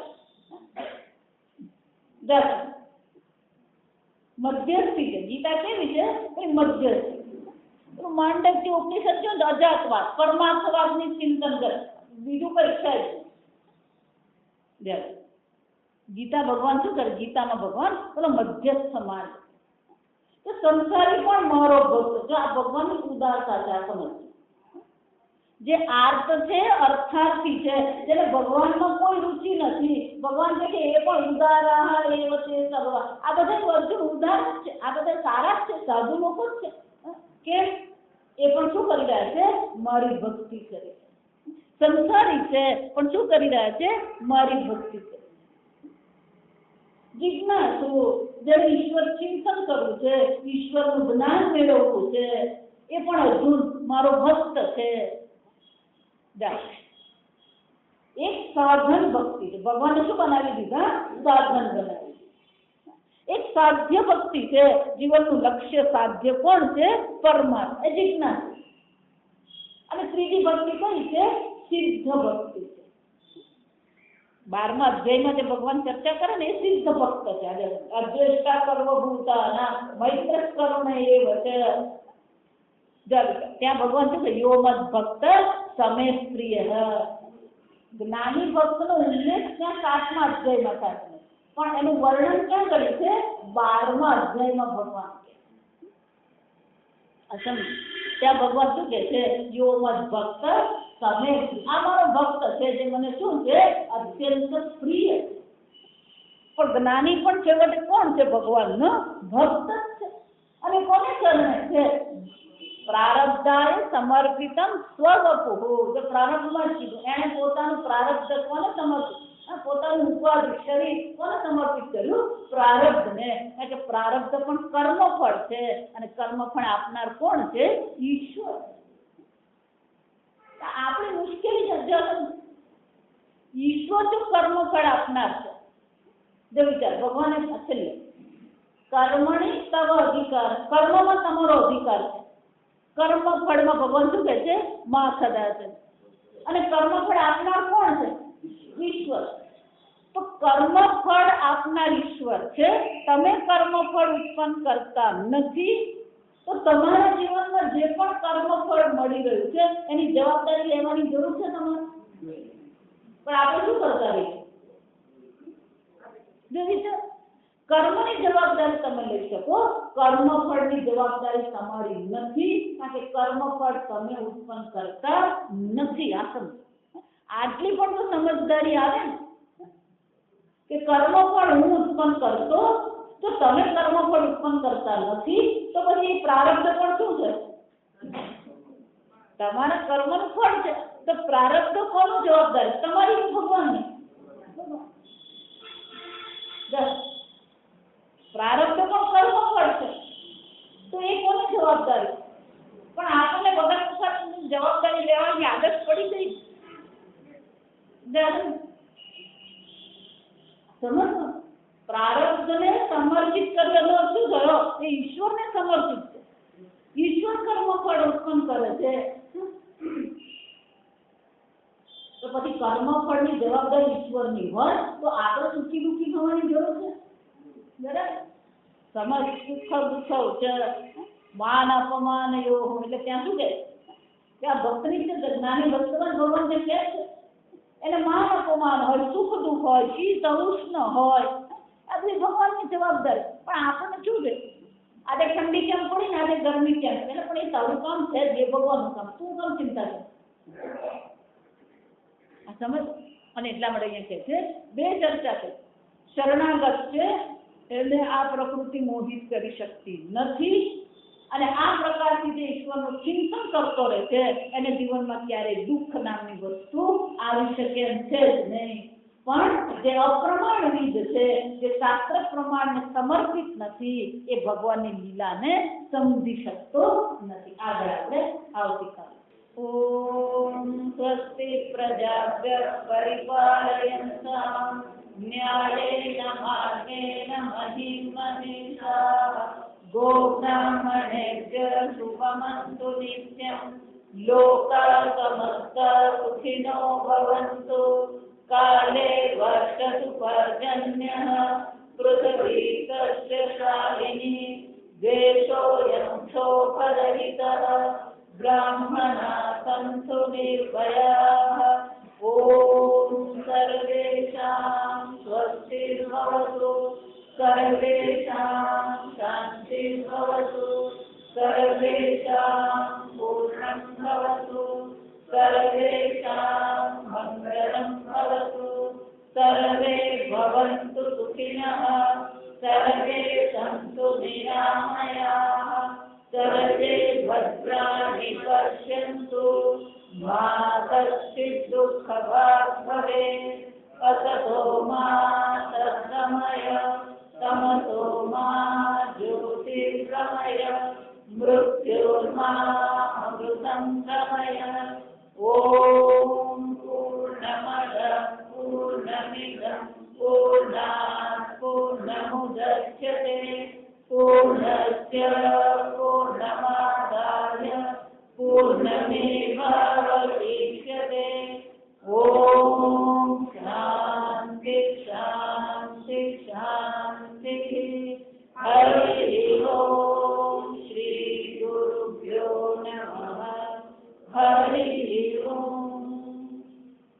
A: મધ્યસ્થી છે. ગીતા કેવી છે? એ મધ્યસ્થી. માંડવ્ય ઉપનિષદ છે અજાતવાદ, પરમાર્થવાદની ચિંતન કરે, બીજું કઈ છે જ. ગીતા ભગવાન શું કરે? ગીતામાં ભગવાન પેલો મધ્યસ્થ માર્ગ. તો સંસારી પણ મારો ભક્ત. જો આ ભગવાનની ઉદારતા છે. આ સમજ, જે આર્ત છે, અર્થાર્થી છે, જેને ભગવાનમાં કોઈ રુચિ નથી, ભગવાન છે કે એ પણ ઉદારા એવ છે સર્વ. આ બધા અર્જુન ઉદાર જ છે, આ બધા સારા જ છે, સાધુ લોકો જ છે. કેમ? એ પણ શું કરી રહ્યા છે? મારી ભક્તિ કરે છે. સંસારી છે પણ શું કરી રહ્યા છે? મારી ભક્તિ કરે. જિજ્ઞાસુ, જેને ઈશ્વર ચિંતન કરવું છે, ઈશ્વરનું જ્ઞાન મેળવવું છે, એ પણ અર્જુન મારો ભક્ત છે. એક સાધન ભક્તિ છે. ભગવાને શું બનાવી દીધા? સાધન બનાવી. એક સાધ્ય ભક્તિ છે. જીવનનું લક્ષ્ય સાધ્ય કોણ છે? પરમાત્મા, એ જિજ્ઞાસુ. અને ત્રીજી ભક્તિ કઈ છે? સિદ્ધ ભક્તિ છે. 12મા અધ્યાયમાં જે ભગવાન ચર્ચા કરે ને એ સિદ્ધ ભક્ત છે. અદ્વેષ્ટા સર્વભૂતાનાં મૈત્ર કરુણ એવ છે. ત્યાં ભગવાન શું છે? યો મદ ભક્ત સમે પ્રિય. જ્ઞાની ભક્તનો ઉલ્લેખ ત્યાં 7મા અધ્યાયમાં થાય છે, પણ એનું વર્ણન ક્યાં કર્યું છે? 12મા અધ્યાયમાં ભગવાન ત્યાં ભગવાન શું કે છે? યો મદ ભક્ત સમે. આ મારો ભક્ત છે જે મને શું છે? અત્યંત પ્રિય. પણ જ્ઞાની પણ છેવટે કોણ છે? ભગવાનનો ભક્ત જ છે. અને કોને શરણે છે? પ્રારબ્ધાય સમર્પિતમ સ્વવપુઃ. જે પ્રારબ્ધમાં કીધું એને પોતાનું પ્રારબ્ધ કોને સમર્પિત? પોતાનું ઉપાધિ શરીર કોને સમર્પિત કર્યું? પ્રારબ્ધને. કારણ કે પ્રારબ્ધ પણ કર્મફળ છે અને કર્મફળ આપનાર કોણ છે? ઈશ્વર. આપણી મુશ્કેલી છે, ઈશ્વર જો કર્મફળ આપનાર છે. જો વિચાર, ભગવાને છેલ્લે કર્મણી તવ અધિકાર, કર્મમાં તમારો અધિકાર છે. કર્મફળમાં ભગવાન શું કહે છે? માં સદા છે. અને કર્મફળ આપનાર કોણ છે? ઈશ્વર. તો કર્મફળ આપનાર ઈશ્વર છે. તમે કર્મફળ ઉત્પન્ન કરતા નથી, તો તમારા જીવનમાં જે પણ કર્મફળ મળી રહ્યું છે એની જવાબદારી લેવાની જરૂર છે તમારે. પણ આપણે શું કરતા રહીએ? કર્મની જવાબદારી તમે લઈ શકો, કર્મફળની જવાબદારી તમારી નથી, કારણ કે કર્મફળ તમે ઉત્પન્ન કરતા નથી. આ સમજ, આટલી પણ તો સમજદારી આવે ને કે કર્મફળ હું ઉત્પન્ન કરતો, તો તમે કર્મફળ ઉત્પન્ન કરતા નથી, તો પછી પ્રારબ્ધ પણ શું છે? તમારા કર્મનું ફળ છે તો પ્રારબ્ધ કોનું જવાબદાર? તમારી કે ભગવાનની? પ્રારબ્ધ પણ કર્મ ફળ છે તો એ કોની જવાબદારી? પણ આપણને વગર જવાબદારી લેવાની આદત પડી ગઈ. સમજો, પ્રારબ્ધને સમર્પિત કરવાનો શું થયો? એ ઈશ્વરને સમર્પિત છે. ઈશ્વર કર્મ ફળ ઉત્પન્ન કરે છે. તો પછી કર્મ ફળની જવાબદારી ઈશ્વરની હોય તો આપણે સુખી દુઃખી થવાની જરૂર છે? બરાબર. સમજ સુખ દુઃખ છે, માન અપમાન યોહ, એટલે ત્યાં શું કહે? ત્યાં ભક્તની છે, જ્ઞાની ભક્તમાં ભગવાન જે કહે છે એને માન અપમાન હોય, સુખ દુઃખ હોય, શીત ઉષ્ણ હોય, આ બધી ભગવાનની જવાબદારી. પણ આપણને શું છે? આજે ઠંડી કેમ પડી ને આજે ગરમી કેમ? એટલે પણ એ તારું કામ છે જ, એ ભગવાનનું કામ. તું કેમ ચિંતા છે? આ સમજ. અને એટલા માટે અહીંયા કહે છે બે ચર્ચા છે. શરણાગત છે એટલે આ પ્રકૃતિ મોહિત કરી શકતી નથી, અને આ પ્રકારથી જે ઈશ્વરનું ચિંતન કરતો રહે છે એને જીવનમાં ક્યારેય દુઃખ નામની વસ્તુ આવી શકે એમ છે જ નહીં. પણ જે અપ્રમાણવિદ છે, જે શાસ્ત્ર પ્રમાણને સમર્પિત નથી, એ ભગવાનની લીલાને સમજી શકતો નથી. આગળ આપણે આવતીકાલે. ઓમ સ્વસ્તિ પ્રજાભ્યઃ પરિપાલયન્તાં ન્યાયેન માર્ગેણ મહિં મહિષાઃ गोब्राह्मणेभ्यः शुभमस्तु नित्यं लोकाः समस्ताः सुखिनो भवन्तु काले वर्षतु पर्जन्यः पृथिवी सस्यशालिनी देशोऽयं क्षोभरहितः ब्राह्मणाः सन्तु निर्भयाः ॐ सर्वेषां स्वस्तिर्भवतु सर्वेषां शान्तिर्भवतु सर्वेषां पूर्णं भवतु सर्वेषां मङ्गलं भवतु सर्वे भवन्तु सुखिनः सर्वे सन्तु निरामयाः सर्वे भद्राणि पश्यन्तु मा कश्चित् दुःखभाग् भवेत् असतो मा सद्गमय तमसो मा ज्योतिर्गमय मृत्युर्मा अमृतं गमय ॐ पूर्णमदः पूर्णमिदं